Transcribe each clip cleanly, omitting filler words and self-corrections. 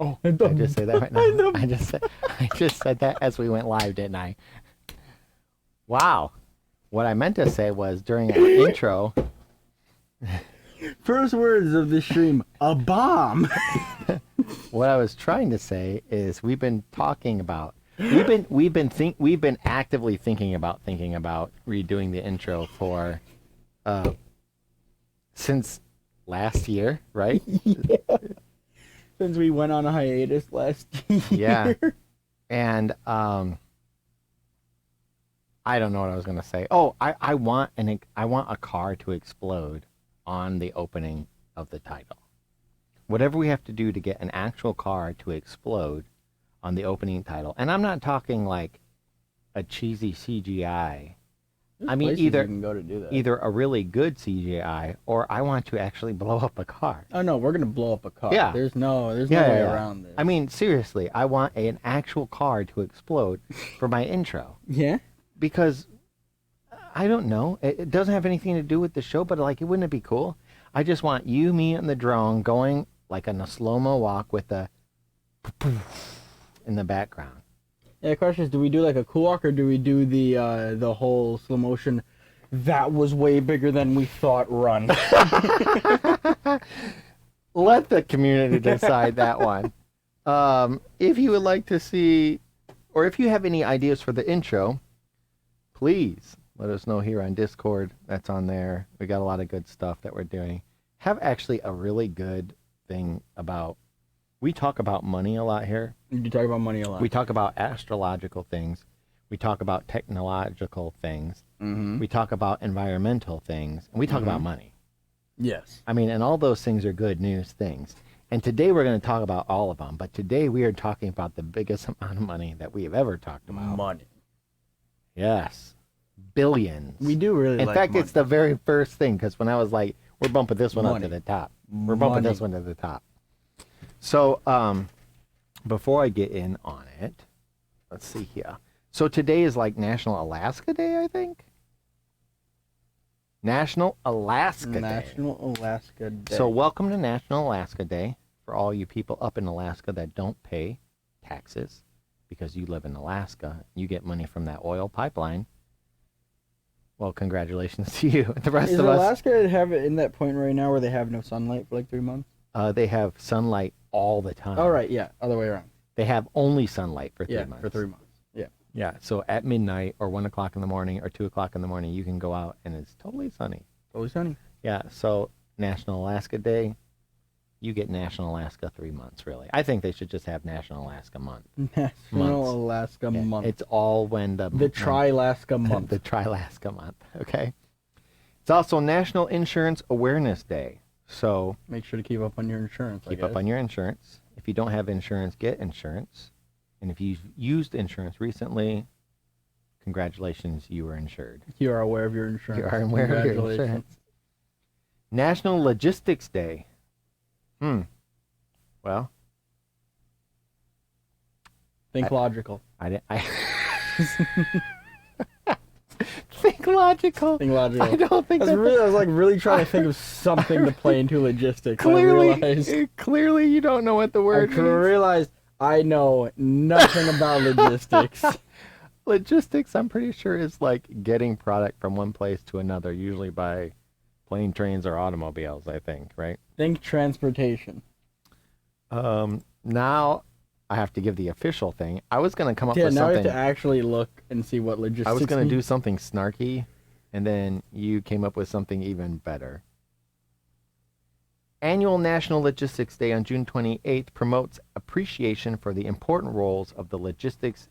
Oh, Did I just say that right now? I just said that as we went live, didn't I? Wow. What I meant to say was during our intro. First words of the stream, a bomb. What I was trying to say is we've been actively thinking about redoing the intro for since last year, right? Yeah. Since we went on a hiatus last year. Yeah. And I don't know what I was gonna say. Oh, I want a car to explode on the opening of the title. Whatever we have to do to get an actual car to explode on the opening title. And I'm not talking like a cheesy CGI. I mean either you can go to do that. either a really good CGI or I want to actually blow up a car. Oh no, we're gonna blow up a car. Yeah. There's no way around this. I mean seriously, I want an actual car to explode for my intro. Yeah? Because I don't know. It doesn't have anything to do with the show, but like, wouldn't it be cool? I just want you, me, and the drone going like on a slow-mo walk with the in the background. Yeah, the question is, do we do like a cool walk or do we do the whole slow motion? That was way bigger than we thought. Run. Let the community decide that one. If you would like to see, or if you have any ideas for the intro, please let us know here on Discord. That's on there. We got a lot of good stuff that we're doing. Have actually a really good thing about, we talk about money a lot here. You talk about money a lot. We talk about astrological things. We talk about technological things. Mm-hmm. We talk about environmental things. And we talk about money. Yes. I mean, and all those things are good news things. And today we're going to talk about all of them. But today we are talking about the biggest amount of money that we have ever talked about. Money. Yes. Billions. We do really In like fact, money. it's the very first thing, because when I was like, we're bumping this one up Money. to the top. We're bumping this one to the top. So, before I get in on it, let's see here. So today is like National Alaska Day, I think? National Alaska Day. National Alaska Day. So welcome to National Alaska Day for all you people up in Alaska that don't pay taxes because you live in Alaska. You get money from that oil pipeline. Well, congratulations to you. The rest Is of us, Alaska have it in that point right now where they have no sunlight for like 3 months? they have sunlight all the time. Oh, right, yeah, other way around. They have only sunlight for 3 Yeah, months. for 3 months. Yeah. Yeah, so at midnight or 1 o'clock in the morning or 2 o'clock in the morning, you can go out and it's totally sunny. Always sunny. Yeah, so National Alaska Day, you get National Alaska 3 months, really. I think they should just have National Alaska Month. National Alaska Yeah, Month. It's all when The Tri-Alaska Month. the Tri-Alaska Month, okay? It's also National Insurance Awareness Day. So Make sure to keep up on your insurance. keep up on your insurance. If you don't have insurance, get insurance. And if you've used insurance recently, congratulations, you are insured. You are aware of your insurance. You are aware of your Congratulations. insurance. National Logistics Day. Well, Think logical. I think logical. Think logical. I don't think I was like really trying to think of something to play into logistics. Clearly you don't know what the I word means. realized I know nothing about logistics. Logistics, I'm pretty sure, is like getting product from one place to another, usually by plane, trains, or automobiles, I think, right? Think transportation. Now I have to give the official thing. I was going to come up Yeah, with now we something. have to actually look and see what logistics I was going to do means. something snarky, and then you came up with something even better. Annual National Logistics Day on June 28th promotes appreciation for the important roles of the logistics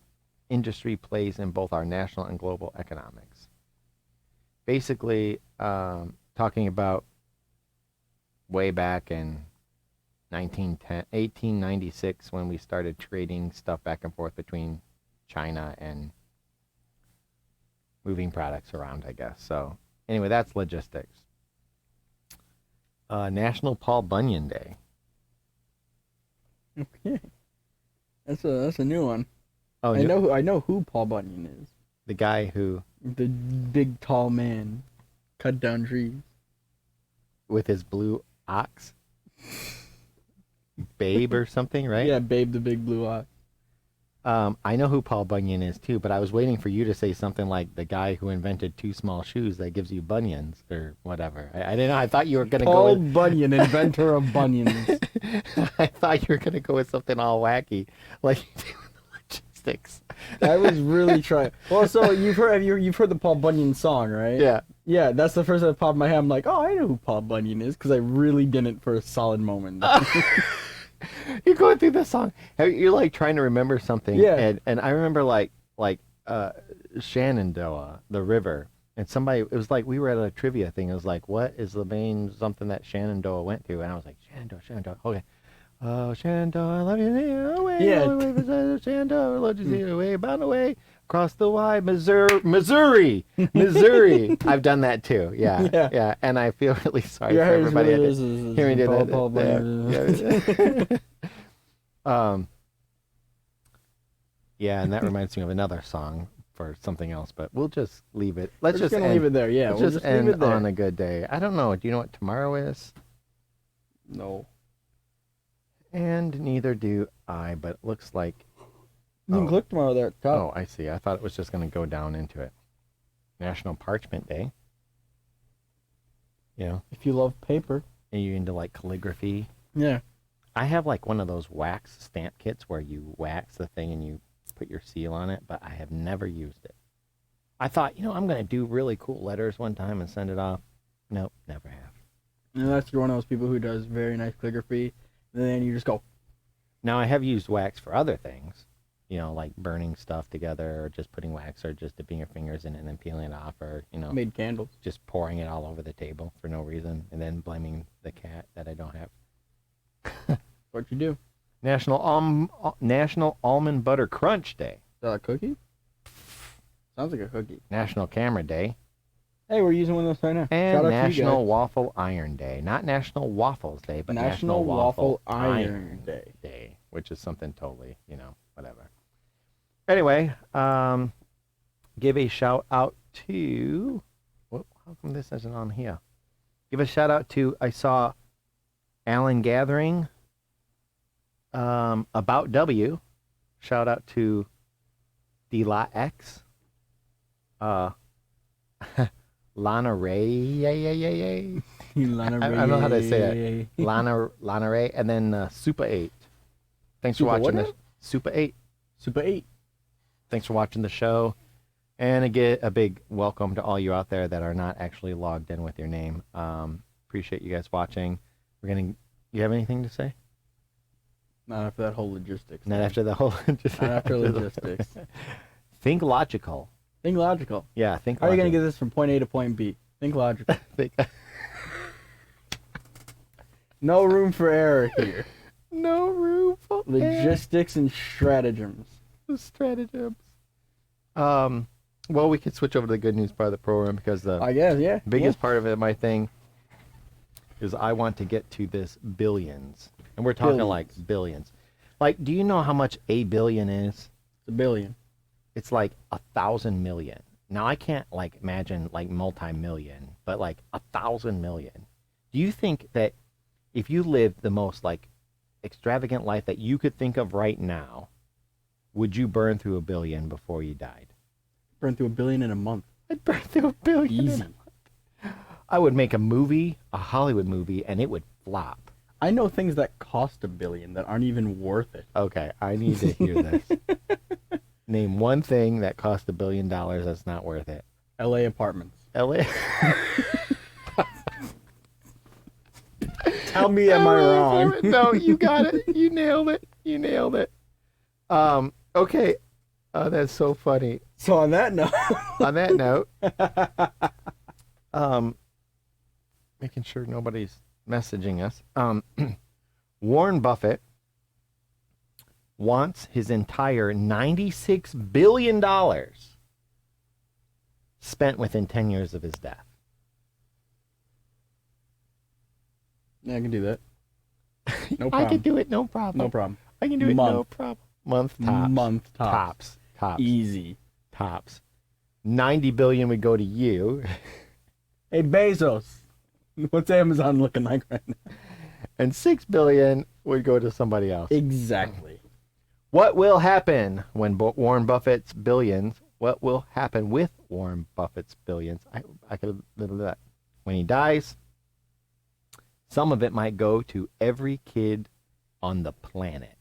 industry plays in both our national and global economics. Basically, talking about way back in 1896 when we started trading stuff back and forth between China and moving products around, I guess. So anyway, that's logistics. National Paul Bunyan Day. Okay, that's a new one. Oh, I know who Paul Bunyan is. the guy who, The big tall man, cut down trees. with his blue ox. Babe or something, right? Yeah, Babe the Big Blue Eye. I know who Paul Bunyan is too, but I was waiting for you to say something like the guy who invented two small shoes that gives you bunions or whatever. I didn't know. I thought you were gonna Paul go with Bunyan, inventor of bunions. I thought you were gonna go with something all wacky, like you do with the logistics. I was really trying. Well, so you've heard the Paul Bunyan song, right? Yeah. Yeah, that's the first that popped in my head. I'm like, oh, I know who Paul Bunyan is, because I really didn't for a solid moment. You're going through the song. You're like trying to remember something. Yeah. And I remember like Shenandoah, the river, and somebody, it was like we were at a trivia thing. It was like, what is the main something that Shenandoah went through? And I was like, Shenandoah. Okay. Oh, Shenandoah, I love you there. Away, Yeah. away, Shenandoah, love you there. Away, bound away, across the wide Missouri. I've done that too. Yeah. And I feel really sorry for everybody. Hearing it. Paul Bunyan. Yeah, and that reminds me of another song for something else, but we'll just leave it. Let's We're just gonna end, leave it there. Yeah, let's we'll just leave end it there. on a good day. I don't know. Do you know what tomorrow is? No. And neither do I, but it looks like... You can click tomorrow there at the top. Oh, I see. I thought it was just going to go down into it. National Parchment Day. You know, If you love paper. are you into like calligraphy? Yeah. I have like one of those wax stamp kits where you wax the thing and you put your seal on it, but I have never used it. I thought, I'm going to do really cool letters one time and send it off. Nope, never have. Unless you're one of those people who does very nice calligraphy, and then you just go. Now, I have used wax for other things, like burning stuff together or just putting wax or just dipping your fingers in it and then peeling it off or, Made candles. just pouring it all over the table for no reason and then blaming the cat that I don't have. What you do? National Almond Butter Crunch Day. Is that a cookie? Sounds like a cookie. National Camera Day. Hey, we're using one of those right now. And Shout out to you National guys. Waffle Iron Day. Not National Waffles Day, but National Waffle Iron Day. Which is something totally, whatever. Anyway, give a shout out to... How come this isn't on here? Give a shout out to, I saw Alan Gathering, About W. Shout out to Dela X. Lana Ray. Lana I don't know how to say it. Lana Ray. And then Super 8. Thanks for Super watching what this. now? Super 8. Super 8. Thanks for watching the show. And again, a big welcome to all you out there that are not actually logged in with your name. Appreciate you guys watching. You have anything to say? Not after that whole logistics. Not after the whole... Not after logistics. Think logical. Think logical. Yeah, think How are you logical. going to get this from point A to point B? Think logical. No room for error here. No room for Logistics and stratagems. stratagems. Well, we could switch over to the good news part of the program because the I guess, yeah. biggest part of it, my thing, is I want to get to this billions. And we're talking like billions. Like, do you know how much a billion is? It's a billion. It's like 1,000 million. Now, I can't like imagine like multi-million, but like 1,000 million. Do you think that if you lived the most like extravagant life that you could think of right now, would you burn through a billion before you died? Burn through a billion in a month. I'd burn through a billion. Easy. I would make a movie, a Hollywood movie, and it would flop. I know things that cost a billion that aren't even worth it. Okay, I need to hear this. Name one thing that cost $1 billion that's not worth it. LA apartments. LA. Tell me, am I wrong? No, you got it. You nailed it. You nailed it. Okay. That's so funny. So on that note. On that note, making sure nobody's messaging us. Warren Buffett wants his entire $96 billion spent within 10 years of his death. Yeah, I can do that. No problem. I can do it, no problem. No problem. I can do it, no problem. Month tops. Month tops. Tops. Easy. Tops. 90 billion would go to you. Hey, Bezos. What's Amazon looking like right now? And 6 billion would go to somebody else. Exactly. What will happen when Warren Buffett's billions? What will happen with Warren Buffett's billions? I could have that. When he dies, some of it might go to every kid on the planet.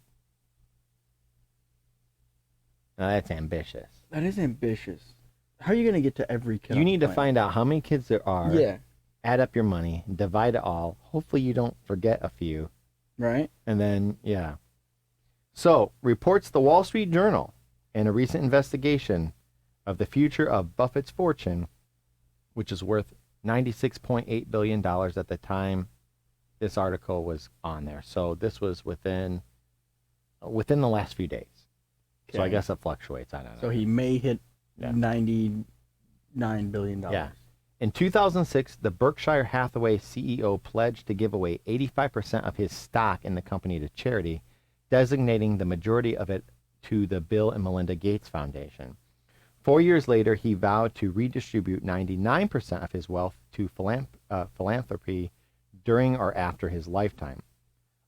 Now that's ambitious. That is ambitious. How are you gonna get to every kid? You need to find out how many kids there are. Yeah. Add up your money, divide it all. Hopefully you don't forget a few. Right. And then, yeah. So, reports the Wall Street Journal in a recent investigation of the future of Buffett's fortune, which is worth $96.8 billion at the time this article was on there. So this was within the last few days. Okay. So I guess it fluctuates. I don't know. So he may hit $99 billion. Yeah. In 2006, the Berkshire Hathaway CEO pledged to give away 85% of his stock in the company to charity, designating the majority of it to the Bill and Melinda Gates Foundation. 4 years later, he vowed to redistribute 99% of his wealth to philanthropy during or after his lifetime.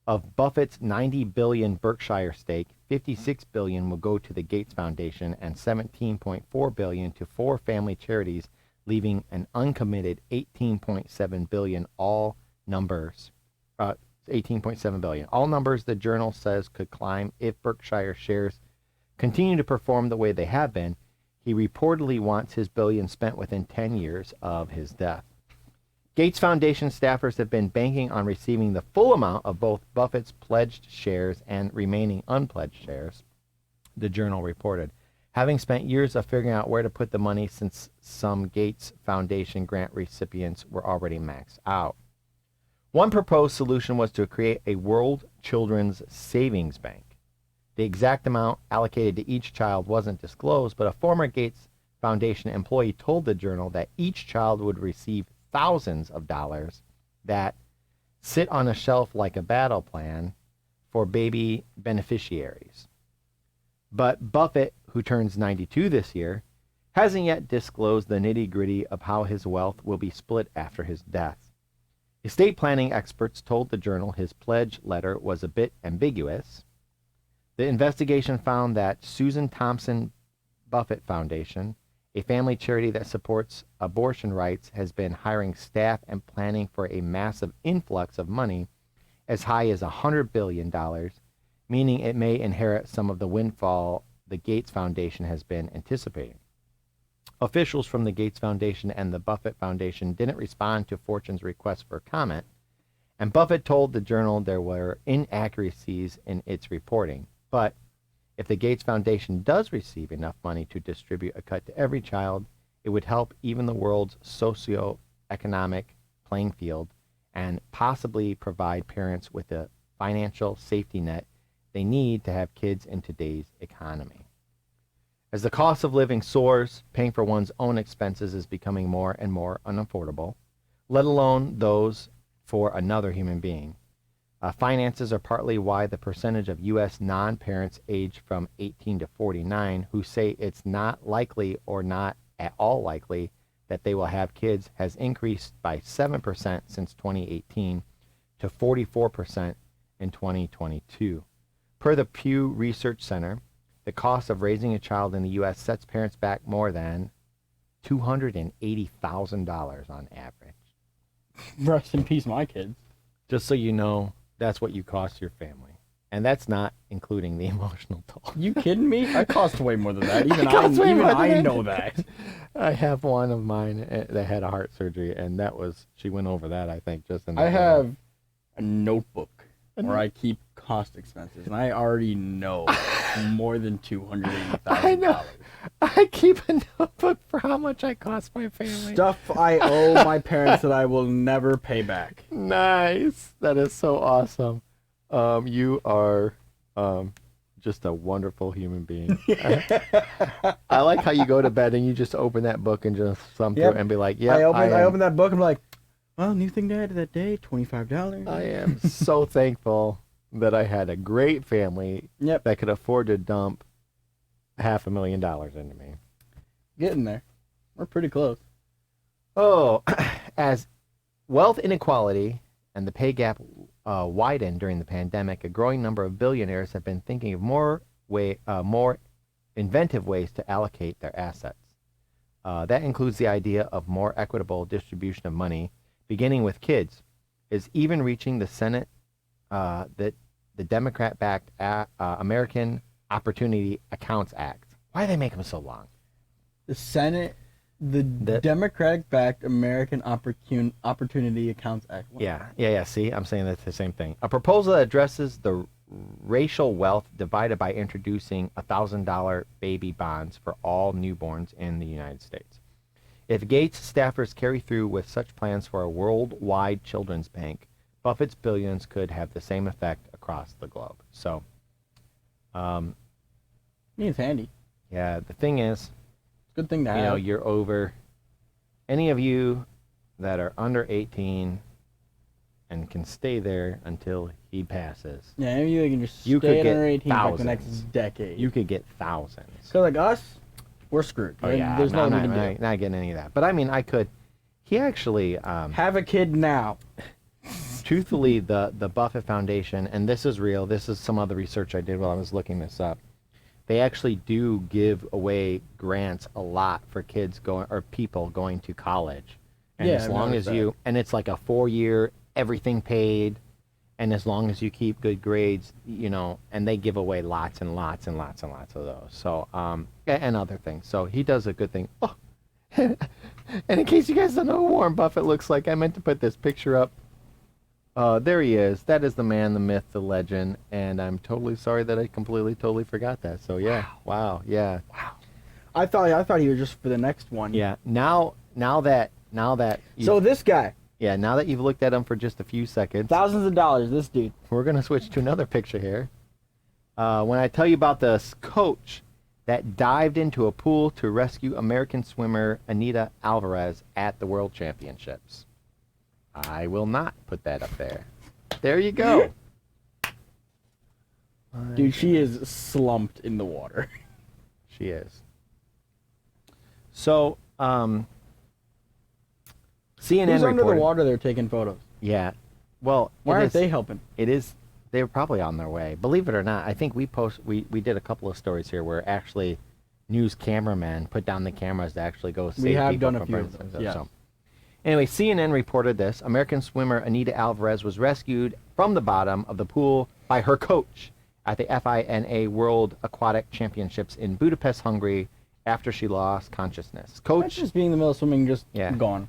Of Buffett's $90 billion Berkshire stake, $56 billion will go to the Gates Foundation and $17.4 billion to 4 family charities, leaving an uncommitted $18.7 billion. All numbers the journal says could climb if Berkshire shares continue to perform the way they have been. He reportedly wants his billion spent within 10 years of his death. Gates Foundation staffers have been banking on receiving the full amount of both Buffett's pledged shares and remaining unpledged shares, the journal reported, having spent years of figuring out where to put the money since some Gates Foundation grant recipients were already maxed out. One proposed solution was to create a World Children's Savings Bank. The exact amount allocated to each child wasn't disclosed, but a former Gates Foundation employee told the journal that each child would receive thousands of dollars that sit on a shelf like a battle plan for baby beneficiaries. But Buffett, who turns 92 this year, hasn't yet disclosed the nitty-gritty of how his wealth will be split after his death. Estate planning experts told the journal his pledge letter was a bit ambiguous. The investigation found that Susan Thompson Buffett Foundation, a family charity that supports abortion rights, has been hiring staff and planning for a massive influx of money as high as $100 billion, meaning it may inherit some of the windfall the Gates Foundation has been anticipating. Officials from the Gates Foundation and the Buffett Foundation didn't respond to Fortune's request for comment, and Buffett told the journal there were inaccuracies in its reporting. But if the Gates Foundation does receive enough money to distribute a cut to every child, it would help even the world's socio-economic playing field and possibly provide parents with a financial safety net they need to have kids in today's economy. As the cost of living soars, paying for one's own expenses is becoming more and more unaffordable, let alone those for another human being. Finances are partly why the percentage of U.S. non-parents aged from 18 to 49 who say it's not likely or not at all likely that they will have kids has increased by 7% since 2018 to 44% in 2022. Per the Pew Research Center, the cost of raising a child in the U.S. sets parents back more than $280,000 on average. Rest in peace, my kids. Just so you know, that's what you cost your family. And that's not including the emotional toll. You kidding me? I cost way more than that. Even I know that. I have one of mine that had a heart surgery, and she went over that, I think, just in I have a notebook where I keep cost expenses, and I already know more than $280,000. I know. I keep a notebook for how much I cost my family. Stuff I owe my parents that I will never pay back. Nice. That is so awesome. You are just a wonderful human being. I like how you go to bed and you just open that book and just thumb through it and be like, yeah, I open that book and I'm like, well, new thing to add to that day, $25. I am so thankful that I had a great family that could afford to dump $500,000 into me. Getting there. We're pretty close. Oh, as wealth inequality and the pay gap widened during the pandemic, a growing number of billionaires have been thinking of more inventive ways to allocate their assets. That includes the idea of more equitable distribution of money, beginning with kids, is even reaching the Senate, that the Democrat-backed American Opportunity Accounts Act. Why do they make them so long? The Senate, the Democratic-backed American Opportunity Accounts Act. What? Yeah. See, I'm saying that's the same thing. A proposal that addresses the racial wealth divided by introducing $1,000 baby bonds for all newborns in the United States. If Gates staffers carry through with such plans for a worldwide children's bank, Buffett's billions could have the same effect across the globe. So, It's handy. yeah, the thing is, Good thing to have. you know, you're over. Any of you that are under 18 and can stay there until he passes, Yeah, any of you that can just You could stay get under 18 for like the next thousands. decade. you could get thousands. So like us, we're screwed. Oh yeah, There's no, nothing we can do. not getting any of that. But I mean, I could. He actually, Have a kid now. truthfully, the Buffett Foundation, and this is real. This is some other research I did while I was looking this up. They actually do give away grants a lot for kids going or people going to college, and Yeah, as I've long noticed as you, and it's like a 4-year, everything paid, and as long as you keep good grades, you know, and they give away lots and lots and lots and lots of those. So, and other things. So he does a good thing. Oh, and in case you guys don't know who Warren Buffett looks like, I meant to put this picture up. There he is. That is the man, the myth, the legend, and I'm totally sorry that I totally forgot that. So yeah, wow, yeah, I thought he was just for the next one. yeah. Now that you, So this guy, yeah, now that you've looked at him for just a few seconds, thousands of dollars. This dude. we're gonna switch to another picture here. When I tell you about this coach that dived into a pool to rescue American swimmer Anita Alvarez at the World Championships. I will not put that up there. There you go. Dude, she is slumped in the water. She is. So, CNN Who's under the reported. water? They're taking photos. Yeah. Well, Why it aren't is- they helping? It is. They're probably on their way. Believe it or not, I think we did a couple of stories here where actually news cameramen put down the cameras to actually go save We have people done a from few burns of and those, stuff, yeah. so. Anyway, CNN reported this. American swimmer Anita Alvarez was rescued from the bottom of the pool by her coach at the FINA World Aquatic Championships in Budapest, Hungary, after she lost consciousness. That's Coach just being in the middle of swimming, just Yeah. gone.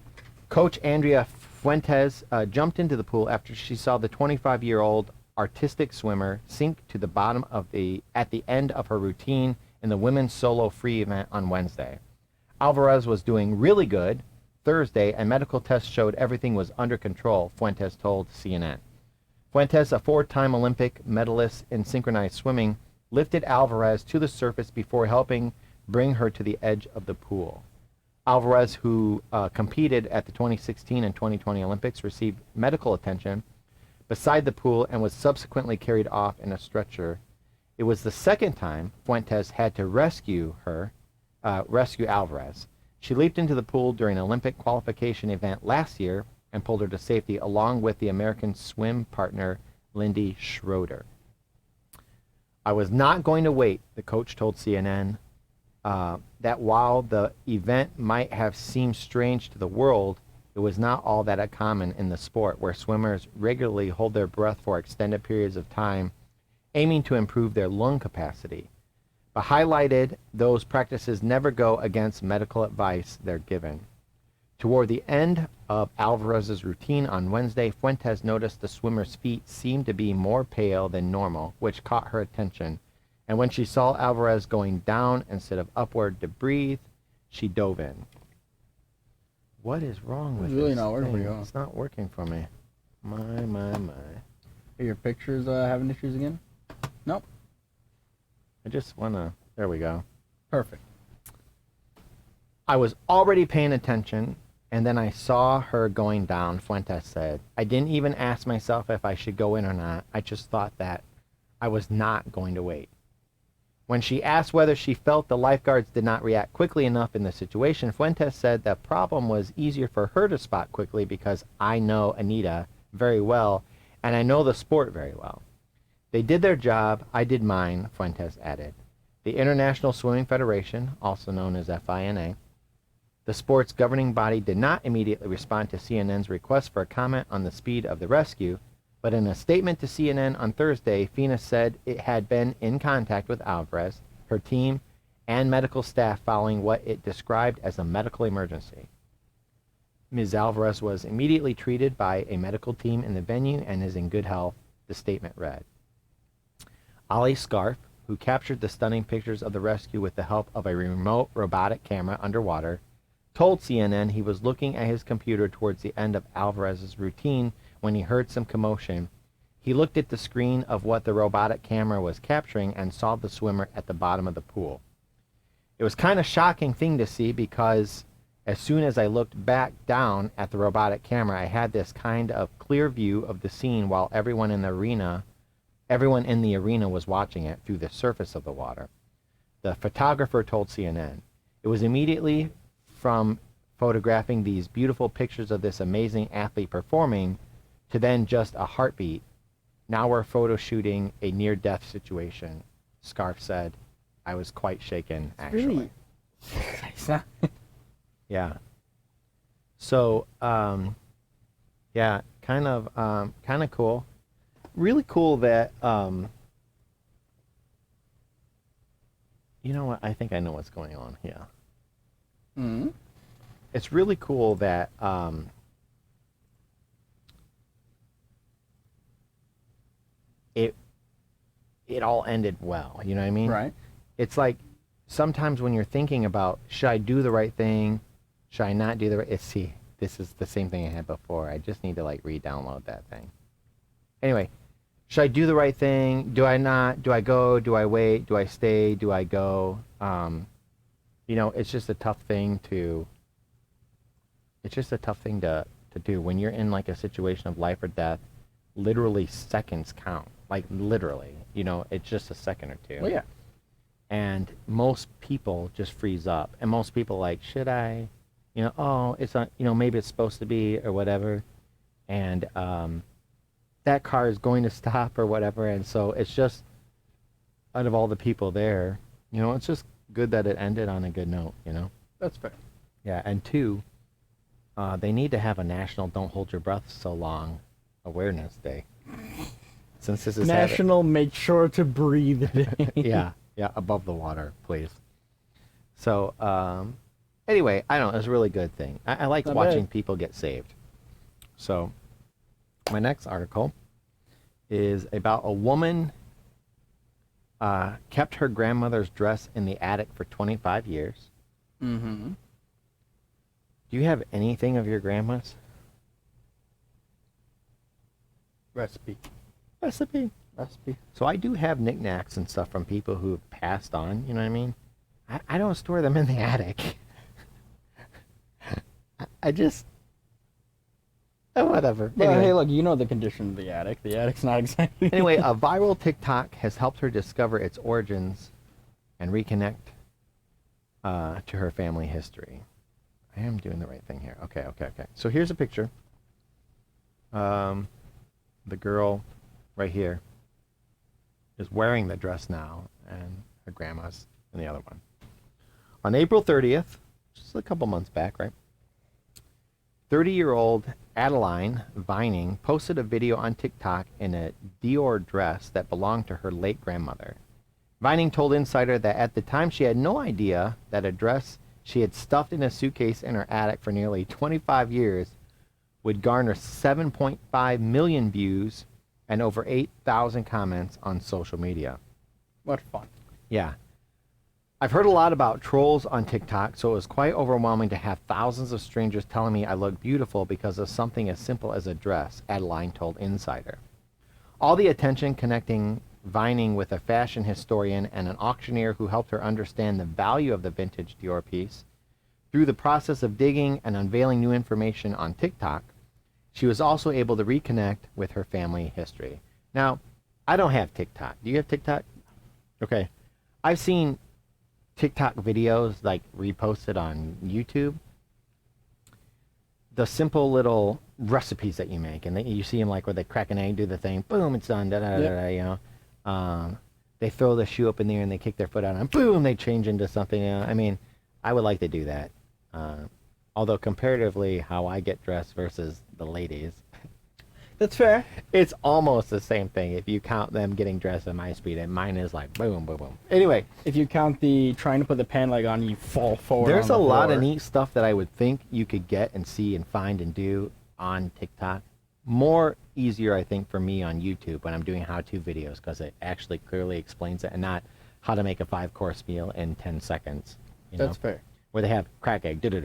Coach Andrea Fuentes jumped into the pool after she saw the 25-year-old artistic swimmer sink to the bottom at the end of her routine in the women's solo free event on Wednesday. Alvarez was doing really good Thursday, and medical tests showed everything was under control, Fuentes told CNN. Fuentes, a 4-time Olympic medalist in synchronized swimming, lifted Alvarez to the surface before helping bring her to the edge of the pool. Alvarez, who competed at the 2016 and 2020 Olympics, received medical attention beside the pool and was subsequently carried off in a stretcher. It was the second time Fuentes had to rescue Alvarez. She leaped into the pool during an Olympic qualification event last year and pulled her to safety along with the American swim partner Lindy Schroeder. I was not going to wait, the coach told CNN, that while the event might have seemed strange to the world, it was not all that common in the sport, where swimmers regularly hold their breath for extended periods of time, aiming to improve their lung capacity. But highlighted, those practices never go against medical advice they're given. Toward the end of Alvarez's routine on Wednesday, Fuentes noticed the swimmer's feet seemed to be more pale than normal, which caught her attention. And when she saw Alvarez going down instead of upward to breathe, she dove in. What is wrong with It's really this not working for thing? you, huh? It's not working for me. My. Are your pictures having issues again? Nope. I just want to... There we go. Perfect. I was already paying attention, and then I saw her going down, Fuentes said. I didn't even ask myself if I should go in or not. I just thought that I was not going to wait. When she asked whether she felt the lifeguards did not react quickly enough in the situation, Fuentes said the problem was easier for her to spot quickly because I know Anita very well, and I know the sport very well. They did their job, I did mine, Fuentes added. The International Swimming Federation, also known as FINA, the sport's governing body, did not immediately respond to CNN's request for a comment on the speed of the rescue, but in a statement to CNN on Thursday, FINA said it had been in contact with Alvarez, her team, and medical staff following what it described as a medical emergency. Ms. Alvarez was immediately treated by a medical team in the venue and is in good health, the statement read. Ali Scarf, who captured the stunning pictures of the rescue with the help of a remote robotic camera underwater, told CNN he was looking at his computer towards the end of Alvarez's routine when he heard some commotion. He looked at the screen of what the robotic camera was capturing and saw the swimmer at the bottom of the pool. It was kind of shocking thing to see because as soon as I looked back down at the robotic camera, I had this kind of clear view of the scene while everyone in the arena was watching it through the surface of the water. The photographer told CNN, "It was immediately from photographing these beautiful pictures of this amazing athlete performing to then just a heartbeat. Now we're photo shooting a near-death situation," Scarf said. "I was quite shaken, actually." Really? Yeah. So, yeah, kind of cool. Really cool that, you know what? I think I know what's going on here. Mm-hmm. It's really cool that, it all ended well. You know what I mean? Right. It's like sometimes when you're thinking about, should I do the right thing? Should I not do the right? See, this is the same thing I had before. I just need to like re-download that thing. Anyway, should I do the right thing? Do I not? Do I go? Do I wait? Do I stay? Do I go? You know, it's just a tough thing to. It's just a tough thing to do when you're in like a situation of life or death. Literally seconds count. Like literally, you know, it's just a second or two. Well, yeah. And most people just freeze up. And most people like, should I? You know, oh, it's not, you know, maybe it's supposed to be or whatever. And that car is going to stop or whatever. And so it's just, out of all the people there, you know, it's just good that it ended on a good note, you know? That's fair. Yeah, and two, they need to have a national Don't Hold Your Breath So Long Awareness Day. Since this is National Make Sure to Breathe Day. yeah, above the water, please. So, anyway, I don't know, it's a really good thing. I like Not watching bad. people get saved. So, my next article is about a woman kept her grandmother's dress in the attic for 25 years. Mm-hmm. Do you have anything of your grandma's? Recipe. So I do have knickknacks and stuff from people who have passed on, you know what I mean? I don't store them in the attic. I just... whatever. Well, Anyway. hey, look, you know the condition of the attic. The attic's not exactly... Anyway, a viral TikTok has helped her discover its origins and reconnect to her family history. I am doing the right thing here. Okay. So here's a picture. The girl right here is wearing the dress now, and her grandma's in the other one. On April 30th, just a couple months back, right? 30-year-old Adeline Vining posted a video on TikTok in a Dior dress that belonged to her late grandmother. Vining told Insider that at the time she had no idea that a dress she had stuffed in a suitcase in her attic for nearly 25 years would garner 7.5 million views and over 8,000 comments on social media. What fun. Yeah. I've heard a lot about trolls on TikTok, so it was quite overwhelming to have thousands of strangers telling me I look beautiful because of something as simple as a dress, Adeline told Insider. All the attention connecting Vining with a fashion historian and an auctioneer who helped her understand the value of the vintage Dior piece. Through the process of digging and unveiling new information on TikTok, she was also able to reconnect with her family history. Now, I don't have TikTok. Do you have TikTok? Okay. I've seen TikTok videos like reposted on YouTube. the simple little recipes that you make, and you see them like where they crack an egg, do the thing, boom, it's done, da da da da, you know. They throw the shoe up in the air and they kick their foot out, and boom, they change into something. You know? I mean, I would like to do that. Although comparatively, how I get dressed versus the ladies, That's fair. it's almost the same thing. If you count them getting dressed at my speed, and mine is like boom, boom, boom. Anyway, If you count the trying to put the pant leg on, you fall forward. there's a on the lot of floor. neat stuff that I would think you could get and see and find and do on TikTok. More easier, I think, for me on YouTube when I'm doing how-to videos, because it actually clearly explains it, and not how to make a 5-course meal in 10 seconds. You know? That's fair. Where they have crack egg, boom,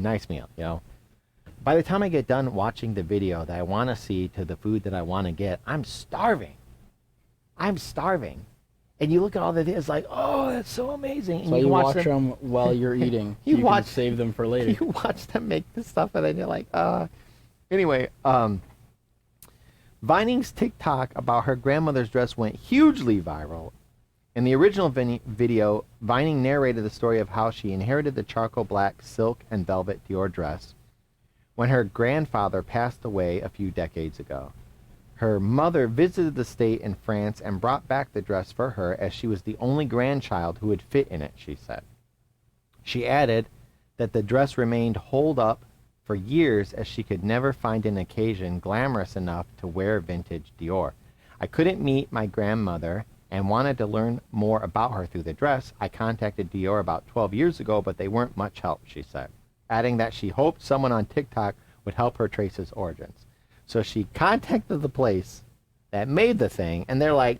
nice meal, you know. By the time I get done watching the video that I want to see to the food that I want to get, I'm starving. I'm starving. And you look at all the videos like, oh, that's so amazing. And So you can watch them while you're eating. You can watch- save them for later. You watch them make this stuff, and then you're like, Anyway, Vining's TikTok about her grandmother's dress went hugely viral. In the original video, Vining narrated the story of how she inherited the charcoal black silk and velvet Dior dress when her grandfather passed away a few decades ago. Her mother visited the state in France and brought back the dress for her, as she was the only grandchild who would fit in it, she said. She added that the dress remained holed up for years, as she could never find an occasion glamorous enough to wear vintage Dior. I couldn't meet my grandmother and wanted to learn more about her through the dress. I contacted Dior about 12 years ago, but they weren't much help, she said, adding that she hoped someone on TikTok would help her trace its origins. So she contacted the place that made the thing, and they're like,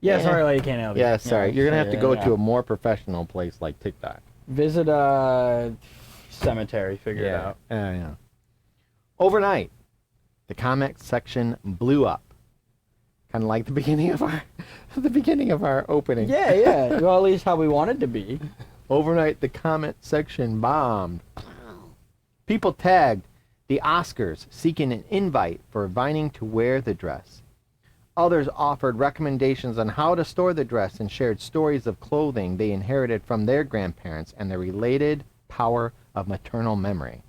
Yeah, sorry, like, you can't help it. yeah, sorry, you're going to have to go yeah. to a more professional place like TikTok. Visit a cemetery, figure it out. Yeah. Overnight, the comment section blew up. Kind of like the beginning of our opening. Yeah. Well, at least how we wanted to be. Overnight, the comment section bombed. People tagged the Oscars seeking an invite for Vining to wear the dress. Others offered recommendations on how to store the dress and shared stories of clothing they inherited from their grandparents and the related power of maternal memory.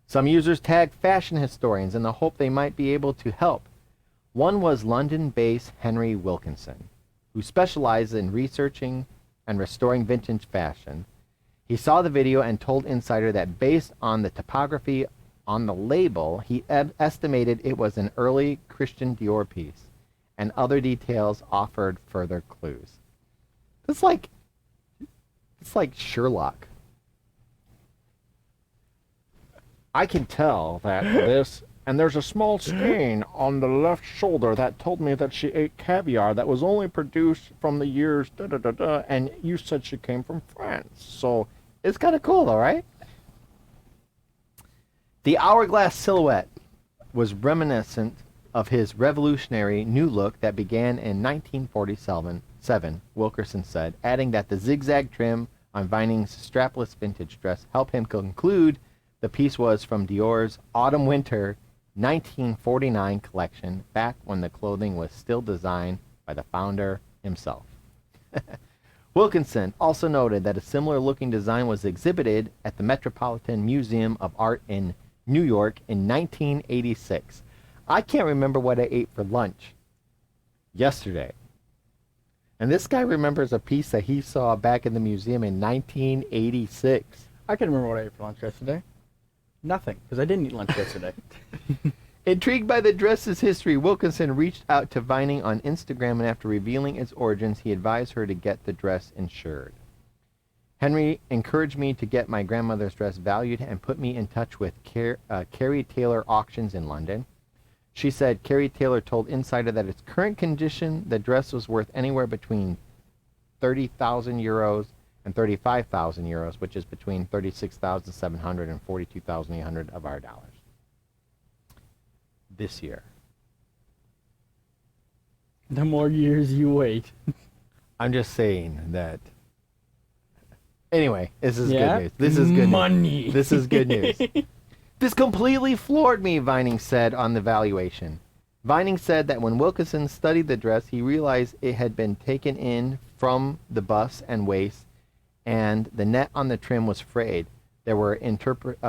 Some users tagged fashion historians in the hope they might be able to help. One was London-based Henry Wilkinson, who specializes in researching and restoring vintage fashion. He saw the video and told Insider that based on the typography on the label, he estimated it was an early Christian Dior piece, and other details offered further clues. It's like Sherlock. I can tell that this, and there's a small stain on the left shoulder that told me that she ate caviar that was only produced from the years da-da-da-da, and you said she came from France. So it's kind of cool though, right? The hourglass silhouette was reminiscent of his revolutionary new look that began in 1947, Wilkerson said, adding that the zigzag trim on Vining's strapless vintage dress helped him conclude the piece was from Dior's Autumn-Winter 1949 collection, back when the clothing was still designed by the founder himself. Wilkinson also noted that a similar-looking design was exhibited at the Metropolitan Museum of Art in New York in 1986. I can't remember what I ate for lunch yesterday. And this guy remembers a piece that he saw back in the museum in 1986. I can remember what I ate for lunch yesterday. Nothing, because I didn't eat lunch yesterday. Intrigued by the dress's history, Wilkinson reached out to Vining on Instagram, and after revealing its origins, he advised her to get the dress insured. Henry encouraged me to get my grandmother's dress valued and put me in touch with Carrie Taylor Auctions in London. She said Carrie Taylor told Insider that its current condition, the dress was worth anywhere between 30,000 euros and 35,000 euros, which is between 36,700 and 42,800 of our dollars. This year. The more years you wait. I'm just saying that. Anyway, this is Yeah? good news. This is good Money. news. This is good news. This completely floored me, Vining said on the valuation. Vining said that when Wilkinson studied the dress, he realized it had been taken in from the bust and waist, and the net on the trim was frayed. These were interpreted,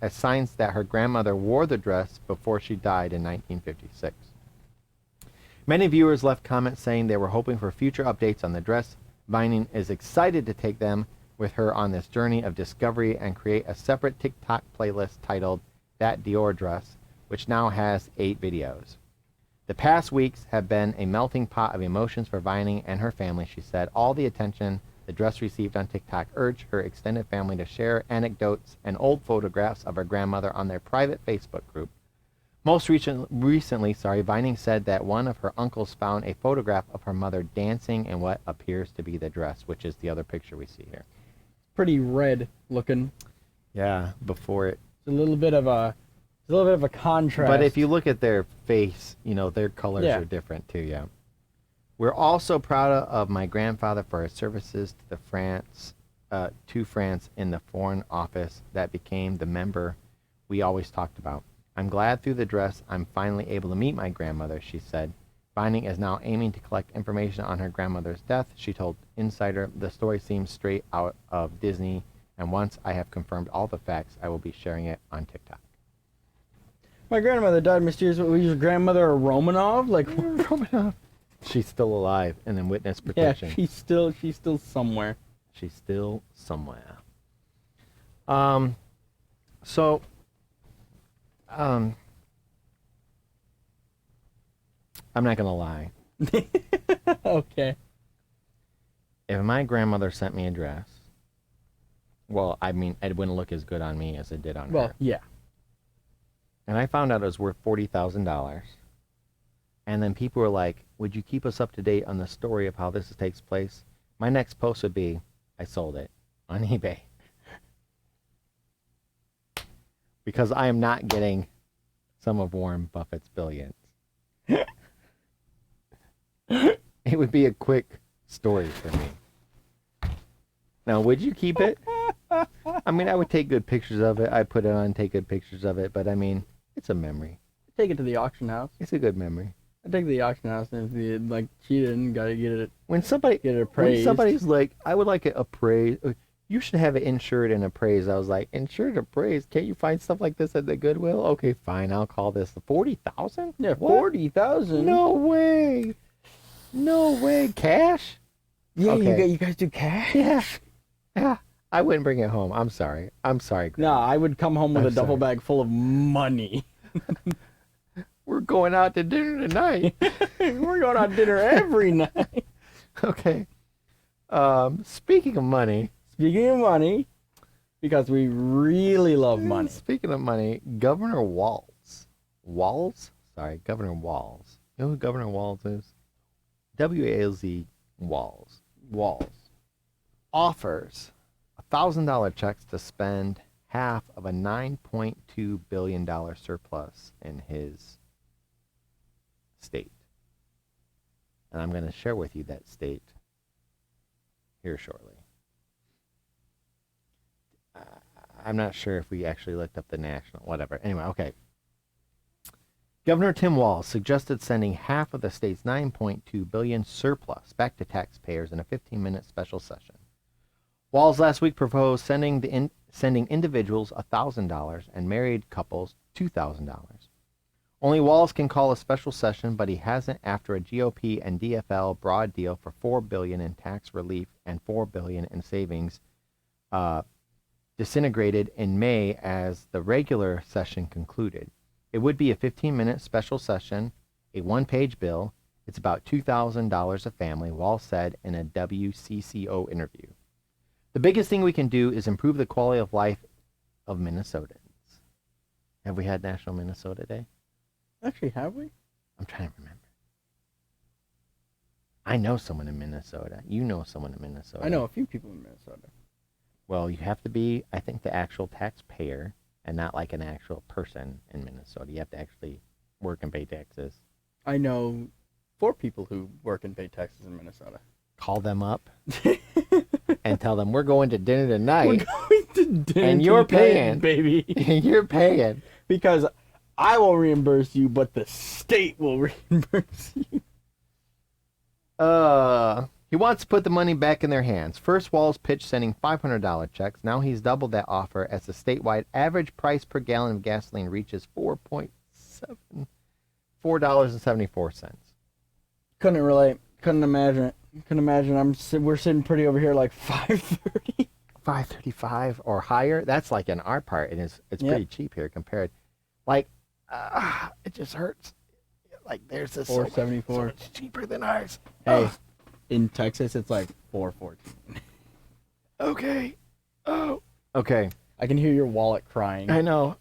as signs that her grandmother wore the dress before she died in 1956. Many viewers left comments saying they were hoping for future updates on the dress. Vining is excited to take them with her on this journey of discovery and create a separate TikTok playlist titled That Dior Dress, which now has 8 videos. The past weeks have been a melting pot of emotions for Vining and her family, she said. All the attention the dress received on TikTok urged her extended family to share anecdotes and old photographs of her grandmother on their private Facebook group. Most recently, Vining said that one of her uncles found a photograph of her mother dancing in what appears to be the dress, which is the other picture we see here. Pretty red looking. Yeah, before it. It's a little bit of a contrast. But if you look at their face, their colors are different too, yeah. We're also proud of my grandfather for his services to France in the Foreign Office that became the member we always talked about. I'm glad through the dress I'm finally able to meet my grandmother, she said. Vining is now aiming to collect information on her grandmother's death. She told Insider, the story seems straight out of Disney, and once I have confirmed all the facts, I will be sharing it on TikTok. My grandmother died mysteriously. Was your grandmother a Romanov? Like Romanov. She's still alive and in witness protection. Yeah, she's still somewhere. She's still somewhere. I'm not gonna lie. Okay. If my grandmother sent me a dress, well, I mean, it wouldn't look as good on me as it did on her. Well, yeah. And I found out it was worth $40,000. And then people were like, would you keep us up to date on the story of how this takes place? My next post would be, I sold it on eBay. Because I am not getting some of Warren Buffett's billions. It would be a quick story for me. Now, would you keep it? I mean, I would take good pictures of it. I'd put it on, take good pictures of it. But I mean, it's a memory. Take it to the auction house. It's a good memory. I take it to the auction house, and if you like cheated and gotta get it. When somebody's like, I would like it appraised. You should have it insured and appraised. I was like, insured, appraised? Can't you find stuff like this at the Goodwill? Okay, fine. I'll call this the 40,000. Yeah, 40,000. No way. No way. Cash? Yeah, okay. you guys do cash. Yeah. I wouldn't bring it home. I'm sorry. No, I would come home with a duffel bag full of money. We're going out to dinner tonight. We're going out to dinner every night. Okay. Speaking of money, because we really love money. Speaking of money, Governor Walz. Governor Walz. You know who Governor Walz is? W-A-L-Z Walz. Offers $1,000 checks to spend half of a $9.2 billion surplus in his state. And I'm going to share with you that state here shortly. I'm not sure if we actually looked up the national, whatever. Anyway, okay. Governor Tim Walz suggested sending half of the state's $9.2 billion surplus back to taxpayers in a 15-minute special session. Walz last week proposed sending individuals $1,000 and married couples $2,000. Only Walz can call a special session, but he hasn't after a GOP and DFL broad deal for $4 billion in tax relief and $4 billion in savings disintegrated in May as the regular session concluded. It would be a 15-minute special session, a one-page bill. It's about $2,000 a family, Walz said in a WCCO interview. The biggest thing we can do is improve the quality of life of Minnesotans. Have we had National Minnesota Day? Actually, have we? I'm trying to remember. I know someone in Minnesota. You know someone in Minnesota. I know a few people in Minnesota. Well, you have to be, I think, the actual taxpayer and not like an actual person in Minnesota. You have to actually work and pay taxes. I know 4 people who work and pay taxes in Minnesota. Call them up and tell them we're going to dinner tonight. We're going to dinner and you're tonight, paying, baby. And you're paying because I will reimburse you, but the state will reimburse you. He wants to put the money back in their hands. First, Walls pitched sending $500 checks. Now he's doubled that offer as the statewide average price per gallon of gasoline reaches $4.74. Couldn't relate. Couldn't imagine it. Couldn't imagine. We're sitting pretty over here like 5:30. 5.35 or higher. That's like in our part, and it's pretty cheap here compared. Like, it just hurts. Like there's this $4.74. so much cheaper than ours. Hey, in Texas it's like $4.14. Okay. Oh. Okay. I can hear your wallet crying. I know.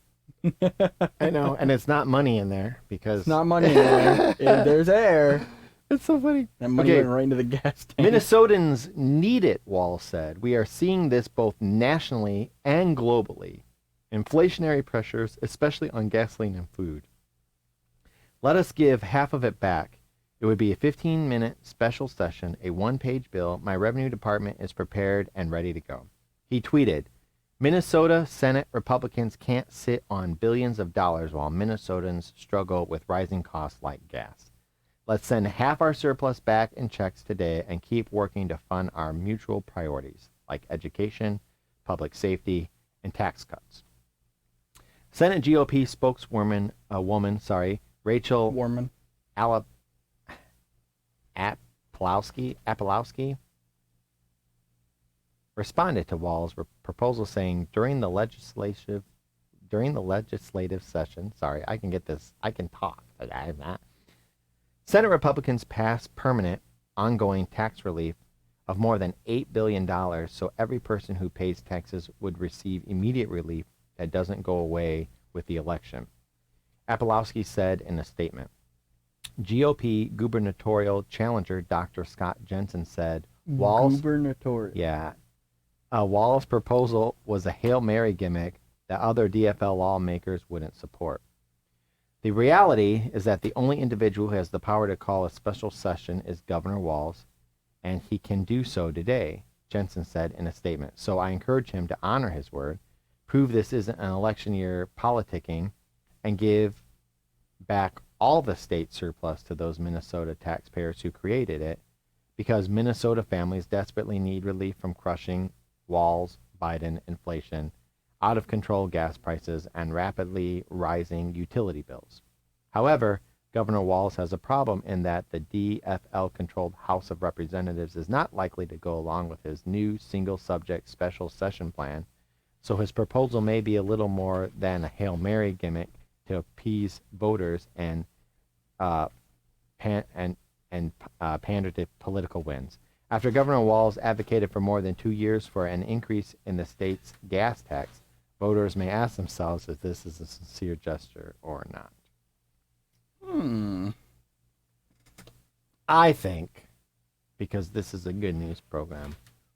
I know, and it's not money in there because It's not money in there. There's air. it's so funny. That money went right into the gas tank. Minnesotans need it, Wall said. We are seeing this both nationally and globally. Inflationary pressures, especially on gasoline and food. Let us give half of it back. It would be a 15-minute special session, a one-page bill. My revenue department is prepared and ready to go. He tweeted, Minnesota Senate Republicans can't sit on billions of dollars while Minnesotans struggle with rising costs like gas. Let's send half our surplus back in checks today and keep working to fund our mutual priorities like education, public safety, and tax cuts. Senate GOP spokeswoman, Rachel Warman. Apolowski responded to Wall's proposal saying during the legislative session, I can talk. Senate Republicans passed permanent, ongoing tax relief of more than $8 billion so every person who pays taxes would receive immediate relief that doesn't go away with the election. Apolowski said in a statement, GOP gubernatorial challenger Dr. Scott Jensen said, Wall's proposal was a Hail Mary gimmick that other DFL lawmakers wouldn't support. The reality is that the only individual who has the power to call a special session is Governor Walz, and he can do so today, Jensen said in a statement. So I encourage him to honor his word, prove this isn't an election year politicking, and give back all the state surplus to those Minnesota taxpayers who created it, because Minnesota families desperately need relief from crushing Walz, Biden inflation, out of control gas prices, and rapidly rising utility bills. However, Governor Walz has a problem in that the DFL-controlled House of Representatives is not likely to go along with his new single-subject special session plan, so his proposal may be a little more than a Hail Mary gimmick to appease voters and pander to political wins. After Governor Walz advocated for more than 2 years for an increase in the state's gas tax, voters may ask themselves if this is a sincere gesture or not. I think, because this is a good news program,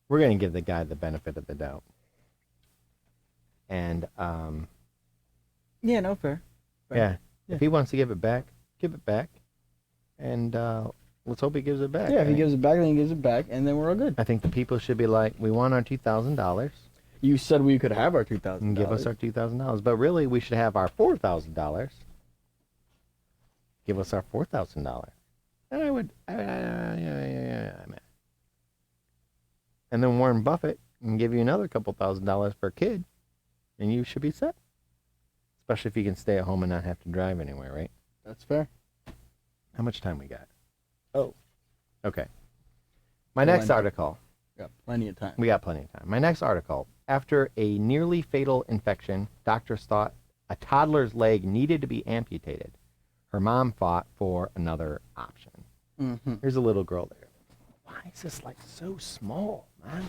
we're going to give the guy the benefit of the doubt. And, yeah, no, fair. Yeah. If he wants to give it back, give it back. And let's hope he gives it back. Yeah, if he gives it back, then he gives it back, and then we're all good. I think the people should be like, we want our $2,000. You said we could have our $2,000. And give us our $2,000. But really, we should have our $4,000. Give us our $4,000. And I would, and then Warren Buffett can give you another couple $1,000s per kid, and you should be set. Especially if you can stay at home and not have to drive anywhere, right? That's fair. How much time we got? Oh. Okay. My next article. Got plenty of time. We got plenty of time. My next article. After a nearly fatal infection, doctors thought a toddler's leg needed to be amputated. Her mom fought for another option. Mm-hmm. Here's a little girl there. Why is this like so small, man?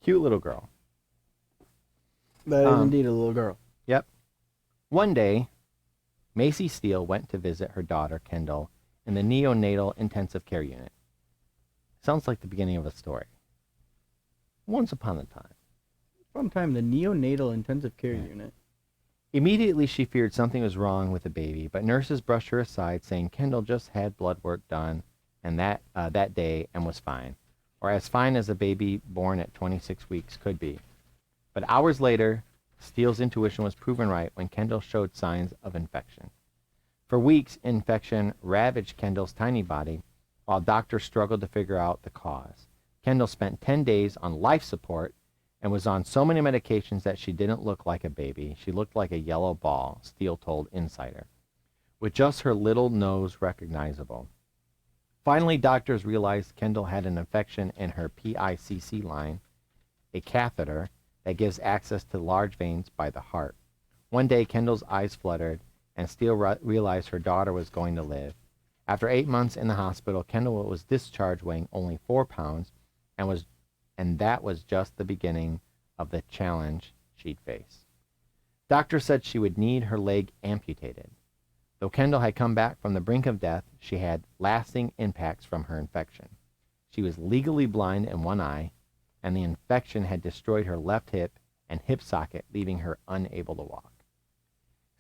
Cute little girl. That is indeed a little girl. Yep. One day, Macy Steele went to visit her daughter, Kendall, in the neonatal intensive care unit. Sounds like the beginning of a story. Once upon a time. Sometime the neonatal intensive care unit. Immediately, she feared something was wrong with the baby, but nurses brushed her aside, saying Kendall just had blood work done and that day and was fine, or as fine as a baby born at 26 weeks could be. But hours later, Steele's intuition was proven right when Kendall showed signs of infection. For weeks, infection ravaged Kendall's tiny body while doctors struggled to figure out the cause. Kendall spent 10 days on life support and was on so many medications that she didn't look like a baby. She looked like a yellow ball, Steele told Insider, with just her little nose recognizable. Finally, doctors realized Kendall had an infection in her PICC line, a catheter that gives access to large veins by the heart. One day, Kendall's eyes fluttered, and Steele realized her daughter was going to live. After 8 months in the hospital, Kendall was discharged weighing only 4 pounds, and that was just the beginning of the challenge she'd face. Doctors said she would need her leg amputated. Though Kendall had come back from the brink of death, she had lasting impacts from her infection. She was legally blind in one eye, and the infection had destroyed her left hip and hip socket, leaving her unable to walk.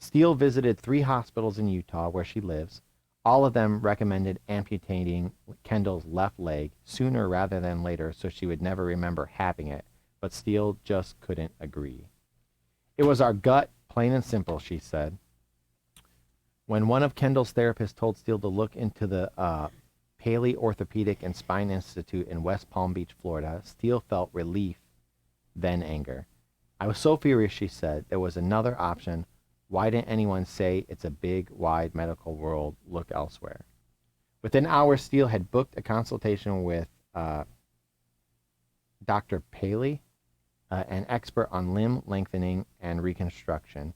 Steele visited 3 hospitals in Utah where she lives. All of them recommended amputating Kendall's left leg sooner rather than later so she would never remember having it, but Steele just couldn't agree. It was our gut, plain and simple, she said. When one of Kendall's therapists told Steele to look into the Paley Orthopedic and Spine Institute in West Palm Beach, Florida, Steele felt relief, then anger. I was so furious, she said. There was another option. Why didn't anyone say it's a big, wide medical world? Look elsewhere. Within hours, Steele had booked a consultation with Dr. Paley, an expert on limb lengthening and reconstruction.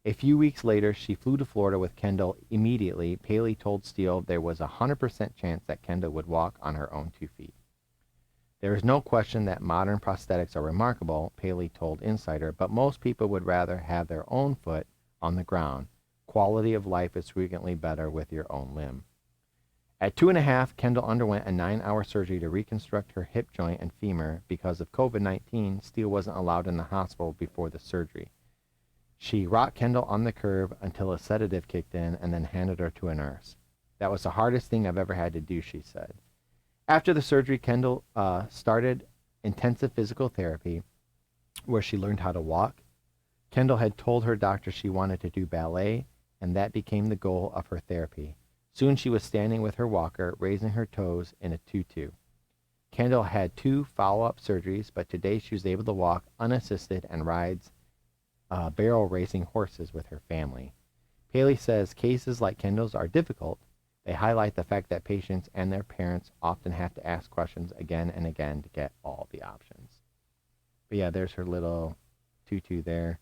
A few weeks later, she flew to Florida with Kendall immediately. Paley told Steele there was a 100% chance that Kendall would walk on her own 2 feet. There is no question that modern prosthetics are remarkable, Paley told Insider, but most people would rather have their own foot on the ground. Quality of life is frequently better with your own limb. At 2.5, Kendall underwent a 9-hour surgery to reconstruct her hip joint and femur. Because of COVID-19, Steele wasn't allowed in the hospital before the surgery. She rocked Kendall on the curb until a sedative kicked in and then handed her to a nurse. That was the hardest thing I've ever had to do, she said. After the surgery, Kendall started intensive physical therapy where she learned how to walk. Kendall had told her doctor she wanted to do ballet, and that became the goal of her therapy. Soon she was standing with her walker, raising her toes in a tutu. Kendall had 2 follow-up surgeries, but today she was able to walk unassisted and rides barrel racing horses with her family. Paley says cases like Kendall's are difficult. They highlight the fact that patients and their parents often have to ask questions again and again to get all the options. But yeah, there's her little tutu there.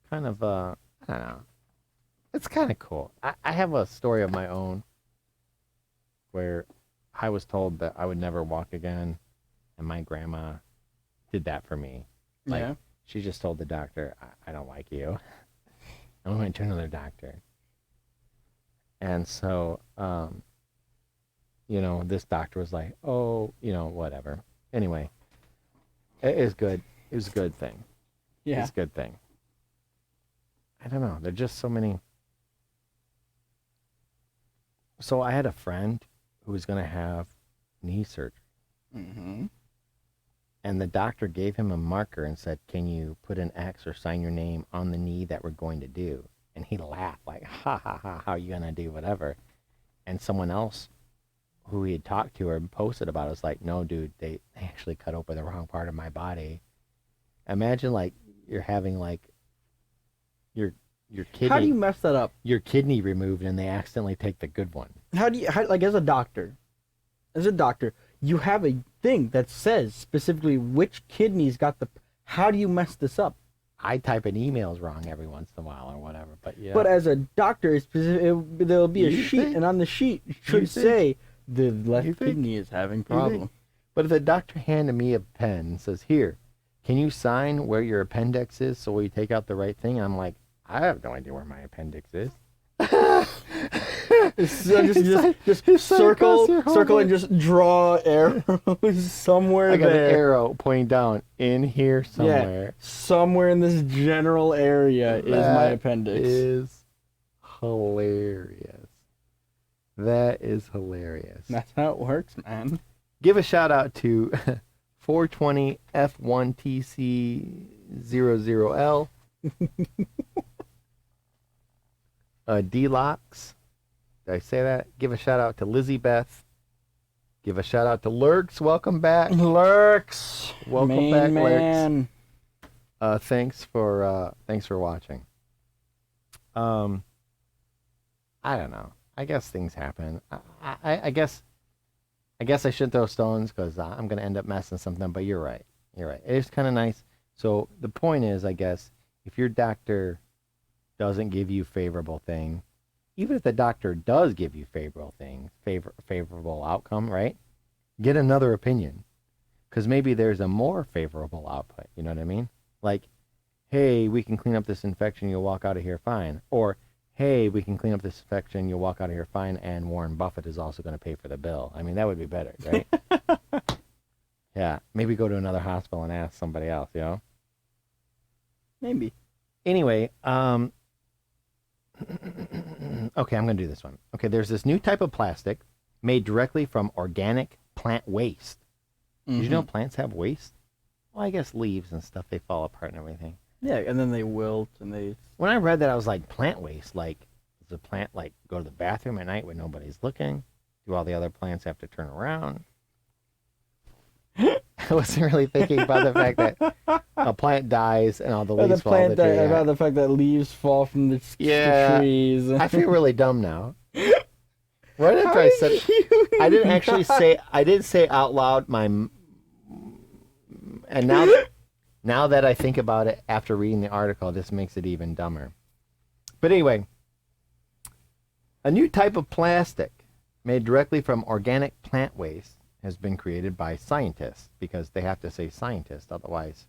Kind of, I don't know. It's kind of cool. I have a story of my own where I was told that I would never walk again, and my grandma did that for me. Like, Yeah. she just told the doctor, I don't like you. And we went to another doctor. And so, this doctor was like, oh, whatever. Anyway, it is good. It was a good thing. Yeah. It's a good thing. I don't know. There're just so many. So I had a friend who was going to have knee surgery. Mm-hmm. And the doctor gave him a marker and said, can you put an X or sign your name on the knee that we're going to do? And he laughed like, ha, ha, ha, how are you going to do whatever? And someone else who he had talked to or posted about it was like, no, dude, they actually cut open the wrong part of my body. Imagine, like, you're having, like, your kidney. How do you mess that up? Your kidney removed and they accidentally take the good one. Like, as a doctor, you have a thing that says specifically which kidneys got the. How do you mess this up? I type in emails wrong every once in a while or whatever, but yeah. But as a doctor, there'll be a sheet, and on the sheet it should say the left kidney is having problem. But if the doctor handed me a pen and says, here, can you sign where your appendix is so we take out the right thing? I'm like, I have no idea where my appendix is. just circle and just draw arrows somewhere. I got there. an arrow pointing down in here somewhere. Yeah, somewhere in this general area is my appendix. Is hilarious. That is hilarious. That's how it works, man. Give a shout out to 420 F1TC00L. D-Locks. Did I say that? Give a shout out to Lizzie Beth. Give a shout out to Lurks. Welcome back. Lurks. Welcome Main back, man. Lurks. Thanks for watching. I don't know. I guess things happen. I guess I should throw stones because I'm gonna end up messing something. But you're right. You're right. It is kind of nice. So the point is, I guess, if your doctor doesn't give you favorable thing, even if the doctor does give you favorable things, favorable outcome, right? Get another opinion, because maybe there's a more favorable output. You know what I mean? Like, hey, we can clean up this infection. You'll walk out of here fine. Or, hey, we can clean up this infection. You'll walk out of here fine. And Warren Buffett is also going to pay for the bill. I mean, that would be better, right? Yeah. Maybe go to another hospital and ask somebody else, you know? Maybe. Anyway, okay, I'm going to do this one. Okay, there's this new type of plastic made directly from organic plant waste. Did you know plants have waste? Well, I guess leaves and stuff, they fall apart and everything. Yeah, and then they wilt and they... When I read that, I was like, plant waste? Like, does the plant, like, go to the bathroom at night when nobody's looking? Do all the other plants have to turn around? I wasn't really thinking about the fact that a plant dies and all the leaves fall off the tree. About the fact that leaves fall from the trees. I feel really dumb now. Right after I said it, I didn't actually say, I didn't say out loud and now that I think about it after reading the article, this makes it even dumber. But anyway, a new type of plastic made directly from organic plant waste has been created by scientists, because they have to say scientist, otherwise,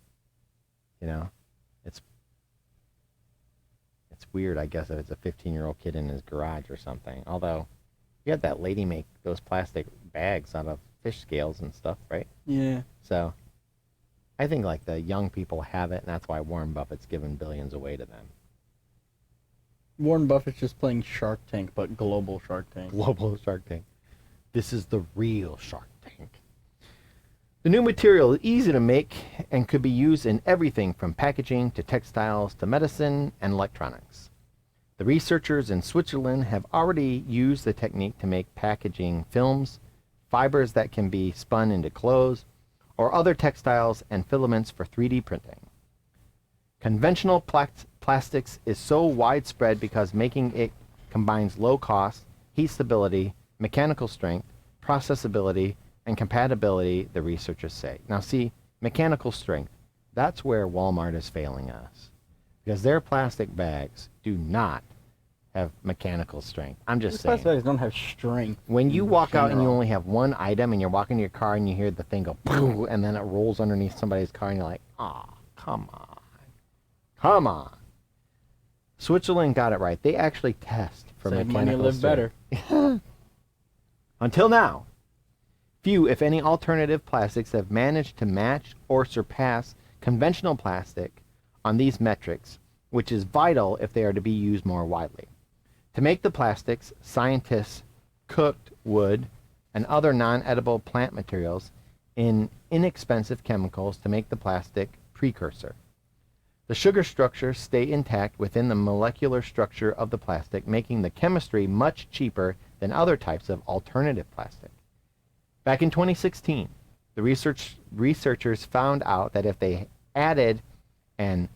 you know, it's weird, I guess, if it's a 15-year-old kid in his garage or something. Although, you had that lady make those plastic bags out of fish scales and stuff, right? Yeah. So, I think, like, the young people have it, and that's why Warren Buffett's giving billions away to them. Warren Buffett's just playing Shark Tank, but global Shark Tank. Global Shark Tank. This is the real Shark Tank. The new material is easy to make and could be used in everything from packaging to textiles to medicine and electronics. The researchers in Switzerland have already used the technique to make packaging films, fibers that can be spun into clothes, or other textiles and filaments for 3D printing. Conventional plastics is so widespread because making it combines low cost, heat stability, mechanical strength, processability, and compatibility, the researchers say. Now see, mechanical strength, that's where Walmart is failing us. Because their plastic bags do not have mechanical strength. I'm just saying. Plastic bags don't have strength. When you walk out and you only have one item and you're walking to your car and you hear the thing go poof, and then it rolls underneath somebody's car and you're like, ah, come on. Come on. Switzerland got it right. They actually test for Save mechanical money, live strength. better. Until now, few, if any, alternative plastics have managed to match or surpass conventional plastic on these metrics, which is vital if they are to be used more widely. To make the plastics, scientists cooked wood and other non-edible plant materials in inexpensive chemicals to make the plastic precursor. The sugar structures stay intact within the molecular structure of the plastic, making the chemistry much cheaper than other types of alternative plastic. Back in 2016, the researchers found out that if they added an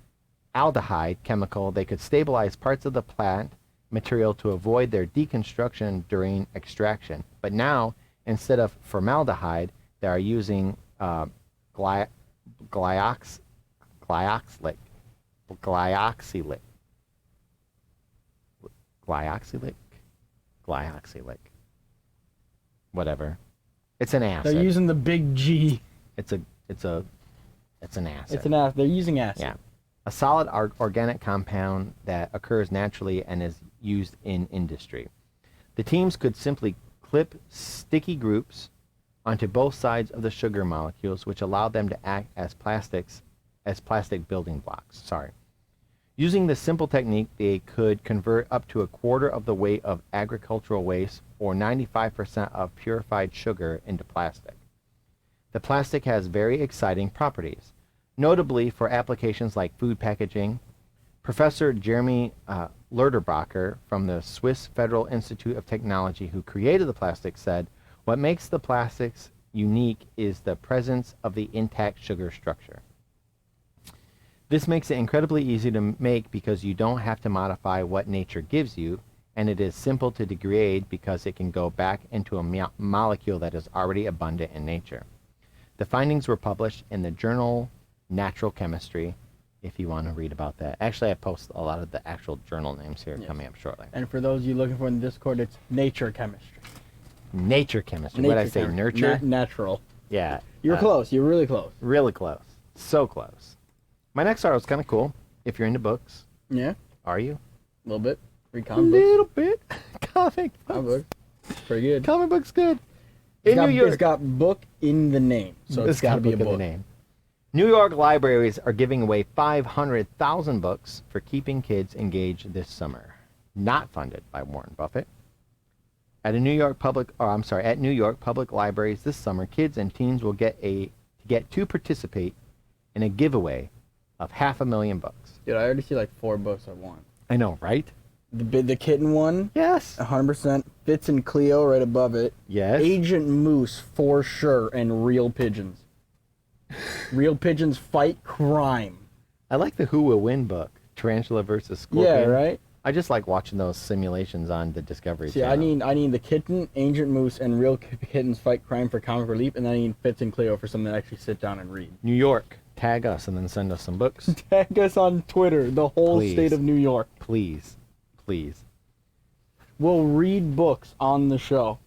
aldehyde chemical, they could stabilize parts of the plant material to avoid their deconstruction during extraction. But now, instead of formaldehyde, they are using glyoxylic, whatever. It's an acid. They're using the big G. It's an acid. It's an acid. They're using acid. Yeah. A solid organic compound that occurs naturally and is used in industry. The teams could simply clip sticky groups onto both sides of the sugar molecules, which allowed them to act as plastic building blocks. Using this simple technique, they could convert up to a quarter of the weight of agricultural waste or 95% of purified sugar into plastic. The plastic has very exciting properties, notably for applications like food packaging. Professor Jeremy Lerterbacher from the Swiss Federal Institute of Technology, who created the plastic, said, "What makes the plastics unique is the presence of the intact sugar structure. This makes it incredibly easy to make because you don't have to modify what nature gives you, and it is simple to degrade because it can go back into a molecule that is already abundant in nature." The findings were published in the journal Natural Chemistry, if you want to read about that. Actually, I post a lot of the actual journal names here coming up shortly. And for those of you looking for in the Discord, it's Nature Chemistry. Nature Chemistry. What did I say? Nurture? Natural. Yeah. You're close. You're really close. Really close. So close. My next article is kind of cool. If you're into books. Yeah. Are you? A little bit. Read A comic books. little bit. Comic Comic books. books. Pretty good. Comic books good. It's got book in the name, so it's got to be a book. In the name. New York libraries are giving away 500,000 books for keeping kids engaged this summer. Not funded by Warren Buffett. At New York public libraries this summer, kids and teens will get to participate in a giveaway of 500,000 books. Dude, I already see like 4 books I want. I know, right? The kitten one. Yes. 100%. Fitz and Cleo right above it. Yes. Agent Moose for sure, and Real Pigeons. Real Pigeons fight crime. I like the Who Will Win book, Tarantula versus Scorpion. Yeah, right? I just like watching those simulations on the Discovery Channel. I need the kitten, Agent Moose, and Real Kittens fight crime for comic relief, and then I need Fitz and Cleo for something to actually sit down and read. New York, tag us and then send us some books. Tag us on Twitter, the whole state of New York. Please. Please. We'll read books on the show.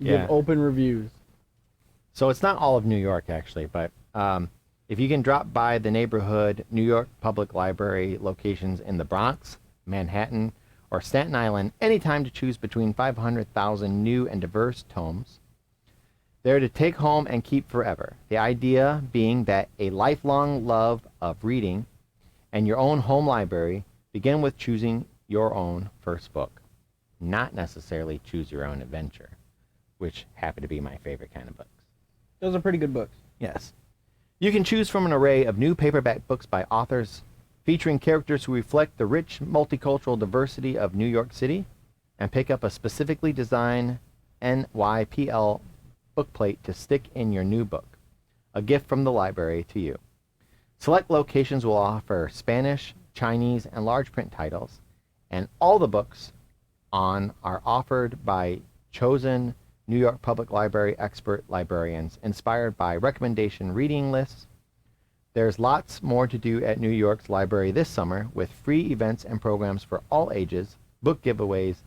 Give open reviews. So it's not all of New York, actually, but if you can drop by the neighborhood New York Public Library locations in the Bronx, Manhattan, or Staten Island, anytime to choose between 500,000 new and diverse tomes, they're to take home and keep forever. The idea being that a lifelong love of reading and your own home library begin with choosing your own first book, not necessarily choose your own adventure, which happen to be my favorite kind of books. Those are pretty good books. Yes. You can choose from an array of new paperback books by authors featuring characters who reflect the rich multicultural diversity of New York City, and pick up a specifically designed NYPL bookplate to stick in your new book, a gift from the library to you. Select locations will offer Spanish, Chinese, and large print titles, and all the books are offered by chosen New York Public Library expert librarians, inspired by recommendation reading lists. There's lots more to do at New York's library this summer, with free events and programs for all ages, book giveaways,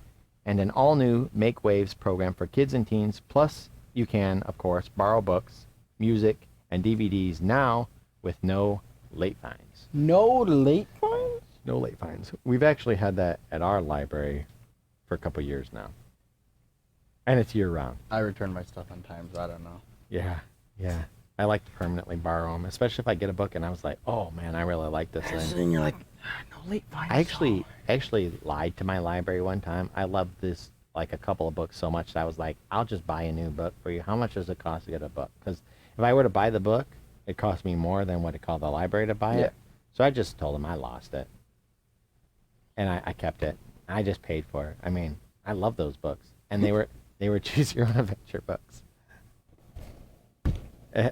and an all-new Make Waves program for kids and teens. Plus, you can, of course, borrow books, music, and DVDs now with no late fines. No late fines? No late fines. We've actually had that at our library for a couple years now. And it's year-round. I return my stuff on time, so I don't know. Yeah. I like to permanently borrow them, especially if I get a book and I was like, oh man, I really like this thing. And you're like, no late fines. I actually lied to my library one time. I loved this, like a couple of books so much that I was like, I'll just buy a new book for you. How much does it cost to get a book? Because if I were to buy the book, it cost me more than what it called the library to buy it. So I just told them I lost it. And I kept it. I just paid for it. I mean, I love those books. And they were choose your own adventure books. And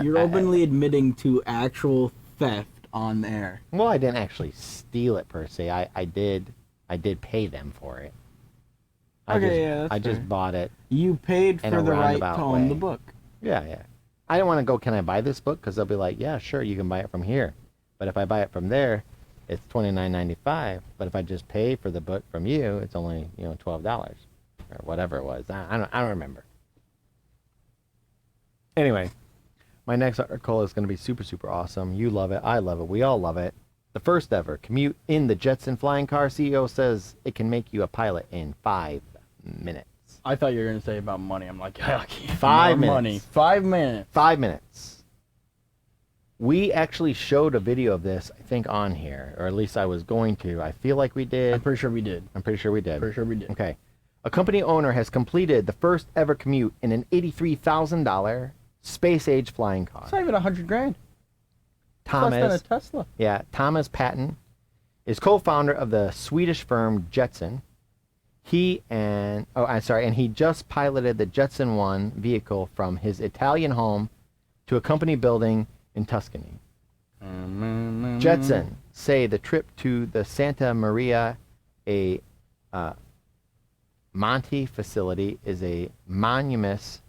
You're openly admitting to actual theft on air. Well, I didn't actually steal it per se. I did pay them for it. I just bought it. You paid for the right to own the book. Yeah. I didn't want to go, can I buy this book? Because they'll be like, yeah, sure, you can buy it from here. But if I buy it from there, it's $29.95. But if I just pay for the book from you, it's only $12 or whatever it was. I don't remember. Anyway, my next article is going to be super, super awesome. You love it. I love it. We all love it. The first ever commute in the Jetson flying car. CEO says it can make you a pilot in 5 minutes. I thought you were going to say about money. I'm like, yeah, 5 minutes. Money. 5 minutes. 5 minutes. We actually showed a video of this, I think, on here, or at least I was going to. I feel like we did. I'm pretty sure we did. Okay. A company owner has completed the first ever commute in an $83,000 space-age flying car. It's not even $100,000. Thomas, less than a Tesla. Yeah, Thomas Patton is co-founder of the Swedish firm Jetson. And he just piloted the Jetson 1 vehicle from his Italian home to a company building in Tuscany. Jetson say the trip to the Santa Maria a Monte facility is a momentous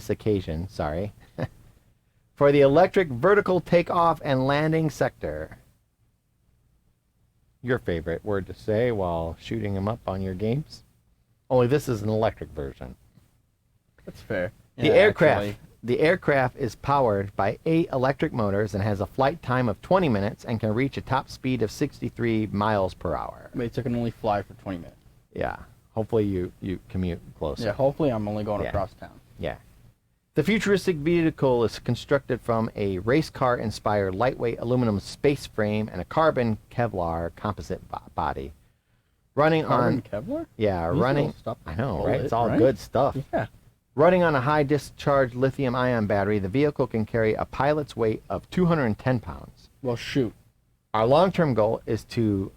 occasion, for the electric vertical takeoff and landing sector. Your favorite word to say while shooting them up on your games. Only this is an electric version. That's fair. The aircraft is powered by 8 electric motors and has a flight time of 20 minutes and can reach a top speed of 63 miles per hour. Wait, so it can only fly for 20 minutes. Yeah. Hopefully you commute closer. Yeah, hopefully I'm only going across town. Yeah. The futuristic vehicle is constructed from a race car-inspired lightweight aluminum space frame and a carbon Kevlar composite body. Running on... Kevlar? Yeah, I know, right? It's all right? good stuff. Yeah. Running on a high-discharge lithium-ion battery, the vehicle can carry a pilot's weight of 210 pounds. Well, shoot. Our long-term goal is to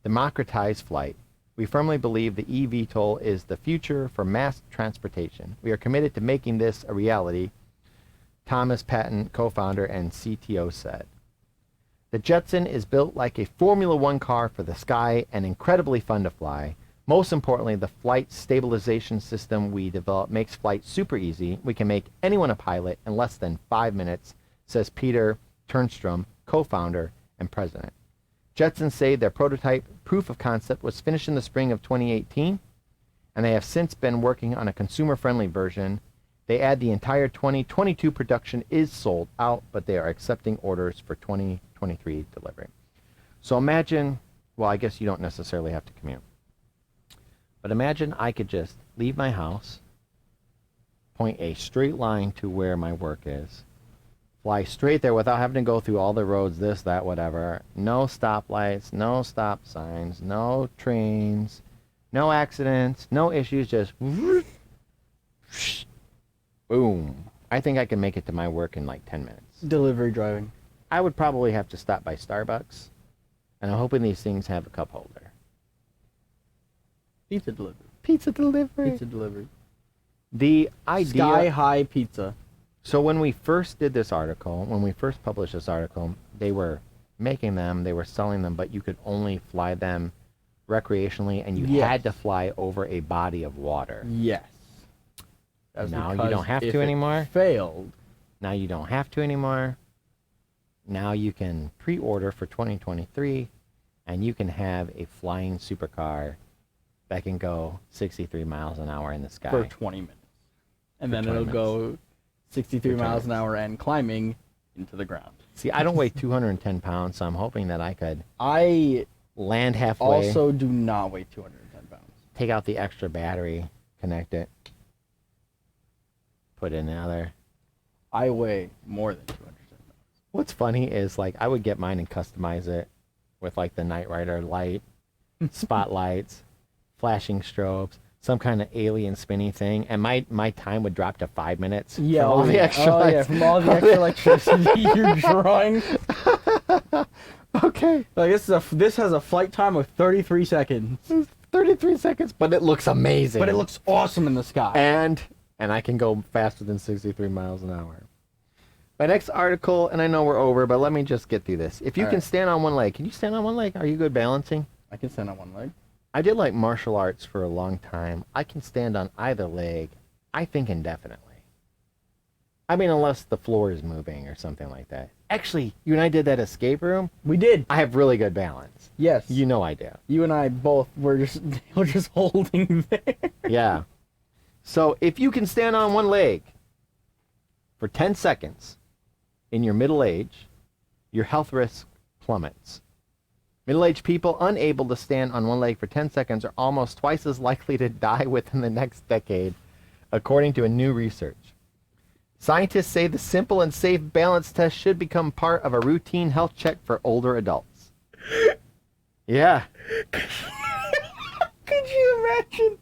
democratize flight. We firmly believe the eVTOL is the future for mass transportation. We are committed to making this a reality, Thomas Patton, co-founder and CTO, said. The Jetson is built like a Formula One car for the sky and incredibly fun to fly. Most importantly, the flight stabilization system we developed makes flight super easy. We can make anyone a pilot in less than 5 minutes, says Peter Turnstrom, co-founder and president. Jetson say their prototype proof of concept was finished in the spring of 2018, and they have since been working on a consumer-friendly version. They add the entire 2022 production is sold out, but they are accepting orders for 2023 delivery. So imagine, well, I guess you don't necessarily have to commute. But imagine I could just leave my house, point a straight line to where my work is, fly straight there without having to go through all the roads, this, that, whatever. No stoplights, no stop signs, no trains, no accidents, no issues, just boom. I think I can make it to my work in like 10 minutes. Delivery driving. I would probably have to stop by Starbucks, and I'm hoping these things have a cup holder. Pizza delivery. Pizza delivery. Pizza delivery. The idea... Sky high pizza. So when we first did this article, when we first published this article, they were making them, they were selling them, but you could only fly them recreationally, and you had to fly over a body of water. Yes. Now you don't have to anymore. Failed. Now you don't have to anymore. Now you can pre-order for 2023, and you can have a flying supercar that can go 63 miles an hour in the sky. For 20 minutes. And then it'll go 63 miles an hour and climbing into the ground. See, I don't weigh 210 pounds, so I'm hoping that I could land halfway. Also do not weigh 210 pounds. Take out the extra battery, connect it, put in another. I weigh more than 210 pounds. What's funny is, like, I would get mine and customize it with, like, the Knight Rider light, spotlights, flashing strobes, some kind of alien spinny thing, and my time would drop to 5 minutes. Yeah, from all the extra lights. from all the extra electricity you're drawing. Okay. Like this has a flight time of 33 seconds. 33 seconds, but it looks amazing. But it looks awesome in the sky. And I can go faster than 63 miles an hour. My next article, and I know we're over, but let me just get through this. If you can stand on one leg, can you stand on one leg? Are you good balancing? I can stand on one leg. I did like martial arts for a long time. I can stand on either leg, I think indefinitely. I mean, unless the floor is moving or something like that. Actually, you and I did that escape room. We did. I have really good balance. Yes. You know I do. You and I both were just holding there. Yeah. So if you can stand on one leg for 10 seconds in your middle age, your health risk plummets. Middle-aged people unable to stand on one leg for 10 seconds are almost twice as likely to die within the next decade, according to a new research. Scientists say the simple and safe balance test should become part of a routine health check for older adults. Yeah. Could you imagine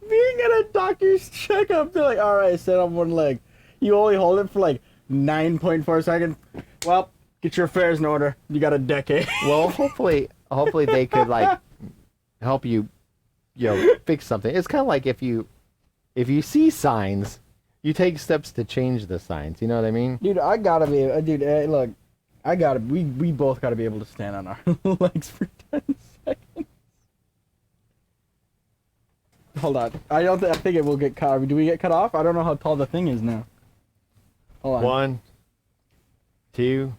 being at a doctor's checkup? They're like, all right, stand on one leg. You only hold it for like 9.4 seconds. Well, Get your affairs in order. You got a decade. Well, hopefully they could like help you, fix something. It's kind of like if you see signs, you take steps to change the signs. You know what I mean? Dude, I gotta be, dude. Look, we both gotta be able to stand on our legs for 10 seconds. Hold on. I think it will get cut. Do we get cut off? I don't know how tall the thing is now. Hold on. 1, 2,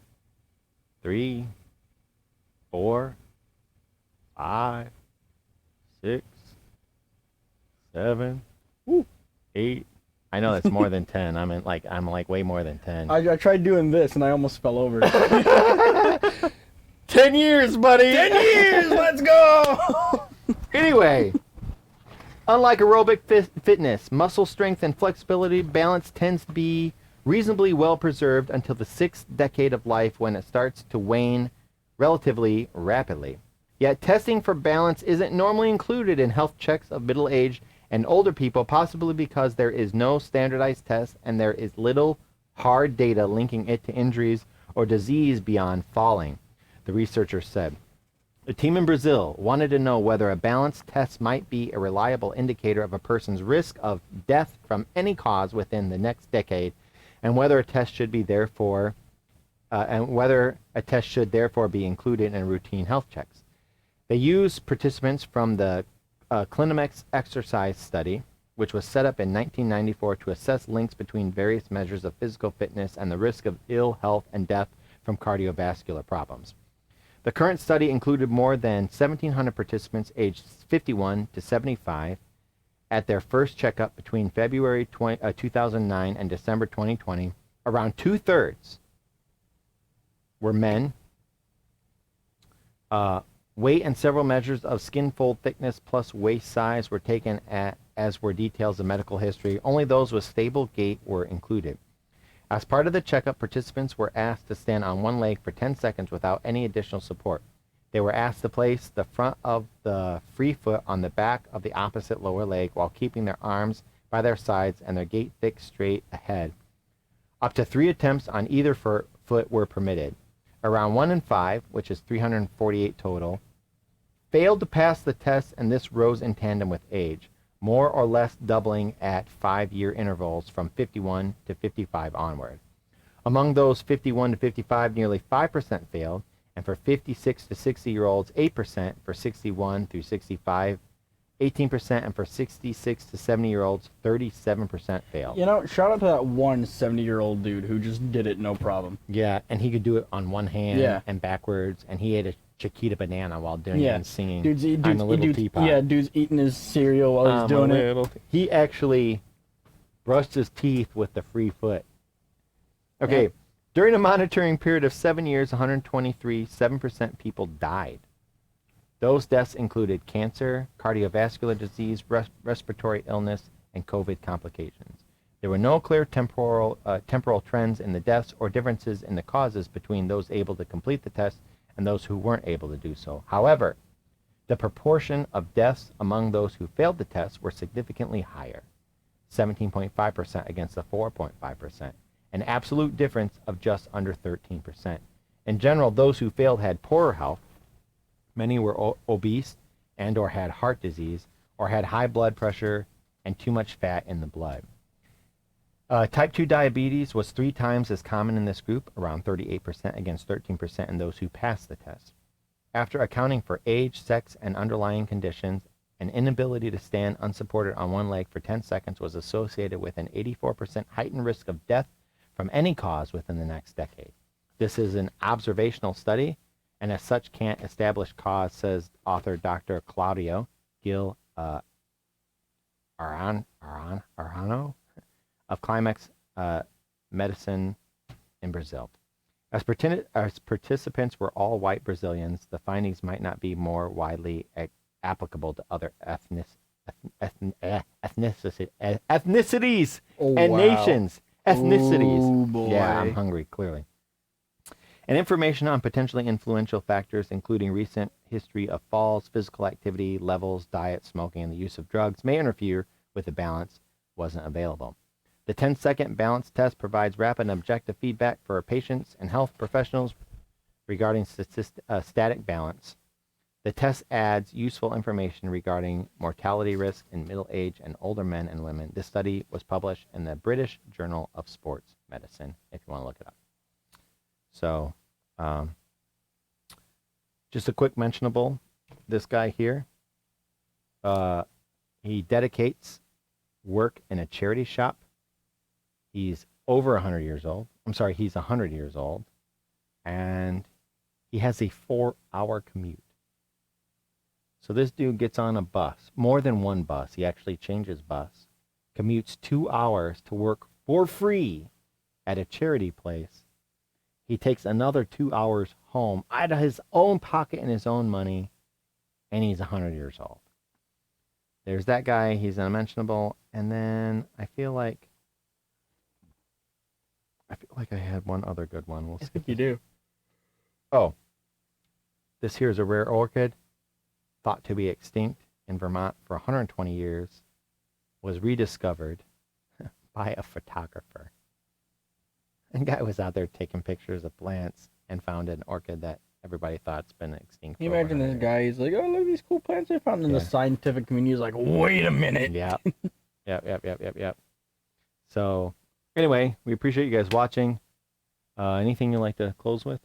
3, 4, 5, 6, 7, 8. I know that's more than 10. I'm like way more than 10. I tried doing this and I almost fell over. 10 years, buddy. 10 years. Let's go. Anyway, unlike aerobic fitness, muscle strength and flexibility balance tends to be reasonably well preserved until the 6th decade of life, when it starts to wane relatively rapidly. Yet testing for balance isn't normally included in health checks of middle-aged and older people, possibly because there is no standardized test and there is little hard data linking it to injuries or disease beyond falling, the researchers said. A team in Brazil wanted to know whether a balance test might be a reliable indicator of a person's risk of death from any cause within the next decade, and whether a test should therefore be included in routine health checks. They used participants from the Clinimex exercise study, which was set up in 1994 to assess links between various measures of physical fitness and the risk of ill health and death from cardiovascular problems. The current study included more than 1,700 participants aged 51 to 75 at their first checkup between February 2009 and December 2020. Around 2/3 were men. Weight and several measures of skin fold thickness plus waist size were taken, as were details of medical history. Only those with stable gait were included. As part of the checkup, participants were asked to stand on one leg for 10 seconds without any additional support. They were asked to place the front of the free foot on the back of the opposite lower leg while keeping their arms by their sides and their gait thick straight ahead. Up to 3 attempts on either foot were permitted. Around 1 in 5, which is 348 total, failed to pass the test, and this rose in tandem with age, more or less doubling at 5-year intervals from 51 to 55 onward. Among those 51 to 55, nearly 5% failed, and for 56 to 60-year-olds, 8%, for 61 through 65, 18%, and for 66 to 70-year-olds, 37% failed. You know, shout out to that one 70-year-old dude who just did it no problem. Yeah, and he could do it on one hand and backwards, and he ate a Chiquita banana while doing it and singing, I'm a little teapot. Yeah, dude's eating his cereal while he's doing it. He actually brushed his teeth with the free foot. Okay, during a monitoring period of 7 years, 7% people died. Those deaths included cancer, cardiovascular disease, respiratory illness, and COVID complications. There were no clear temporal trends in the deaths or differences in the causes between those able to complete the test and those who weren't able to do so. However, the proportion of deaths among those who failed the test were significantly higher, 17.5% against the 4.5%, an absolute difference of just under 13%. In general, those who failed had poorer health. Many were obese and or had heart disease or had high blood pressure and too much fat in the blood. Type 2 diabetes was 3 times as common in this group, around 38% against 13% in those who passed the test. After accounting for age, sex, and underlying conditions, an inability to stand unsupported on one leg for 10 seconds was associated with an 84% heightened risk of death from any cause within the next decade. This is an observational study, and as such can't establish cause, says author Dr. Claudio Gil Arano of Climax Medicine in Brazil. As participants were all white Brazilians, the findings might not be more widely applicable to other ethnicities and nations. Ethnicities. Oh, boy. Yeah, I'm hungry, clearly. And information on potentially influential factors, including recent history of falls, physical activity levels, diet, smoking, and the use of drugs, may interfere with the balance, wasn't available. The 10-second balance test provides rapid and objective feedback for patients and health professionals regarding static balance. The test adds useful information regarding mortality risk in middle-aged and older men and women. This study was published in the British Journal of Sports Medicine, if you want to look it up. So, just a quick mentionable, this guy here, he dedicates work in a charity shop. He's over 100 years old. I'm sorry, he's 100 years old. And he has a 4-hour commute. So this dude gets on a bus, more than one bus. He actually changes bus, commutes 2 hours to work for free at a charity place. He takes another 2 hours home out of his own pocket and his own money, and he's 100 years old. There's that guy. He's unmentionable. And then I feel like I had one other good one. We'll see. I think you do. Oh, this here is a rare orchid, thought to be extinct in Vermont for 120 years, was rediscovered by a photographer. And guy was out there taking pictures of plants and found an orchid that everybody thought's been extinct. Can you imagine this guy? He's like, oh, look at these cool plants I found. And the scientific community is like, wait a minute. Yep. Yep. So, anyway, we appreciate you guys watching. Anything you'd like to close with?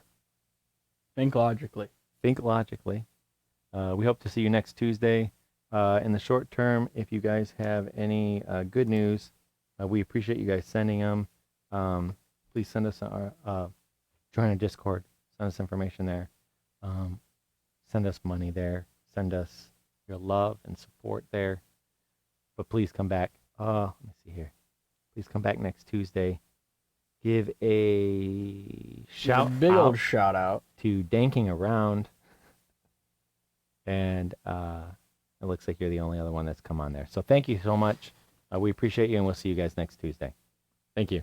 Think logically. Think logically. We hope to see you next Tuesday. In the short term, if you guys have any good news, we appreciate you guys sending them. Please send us join our Discord. Send us information there. Send us money there. Send us your love and support there. But please come back. Let me see here. Please come back next Tuesday. Give a big old shout out to Danking Around. And it looks like you're the only other one that's come on there. So thank you so much. We appreciate you, and we'll see you guys next Tuesday. Thank you.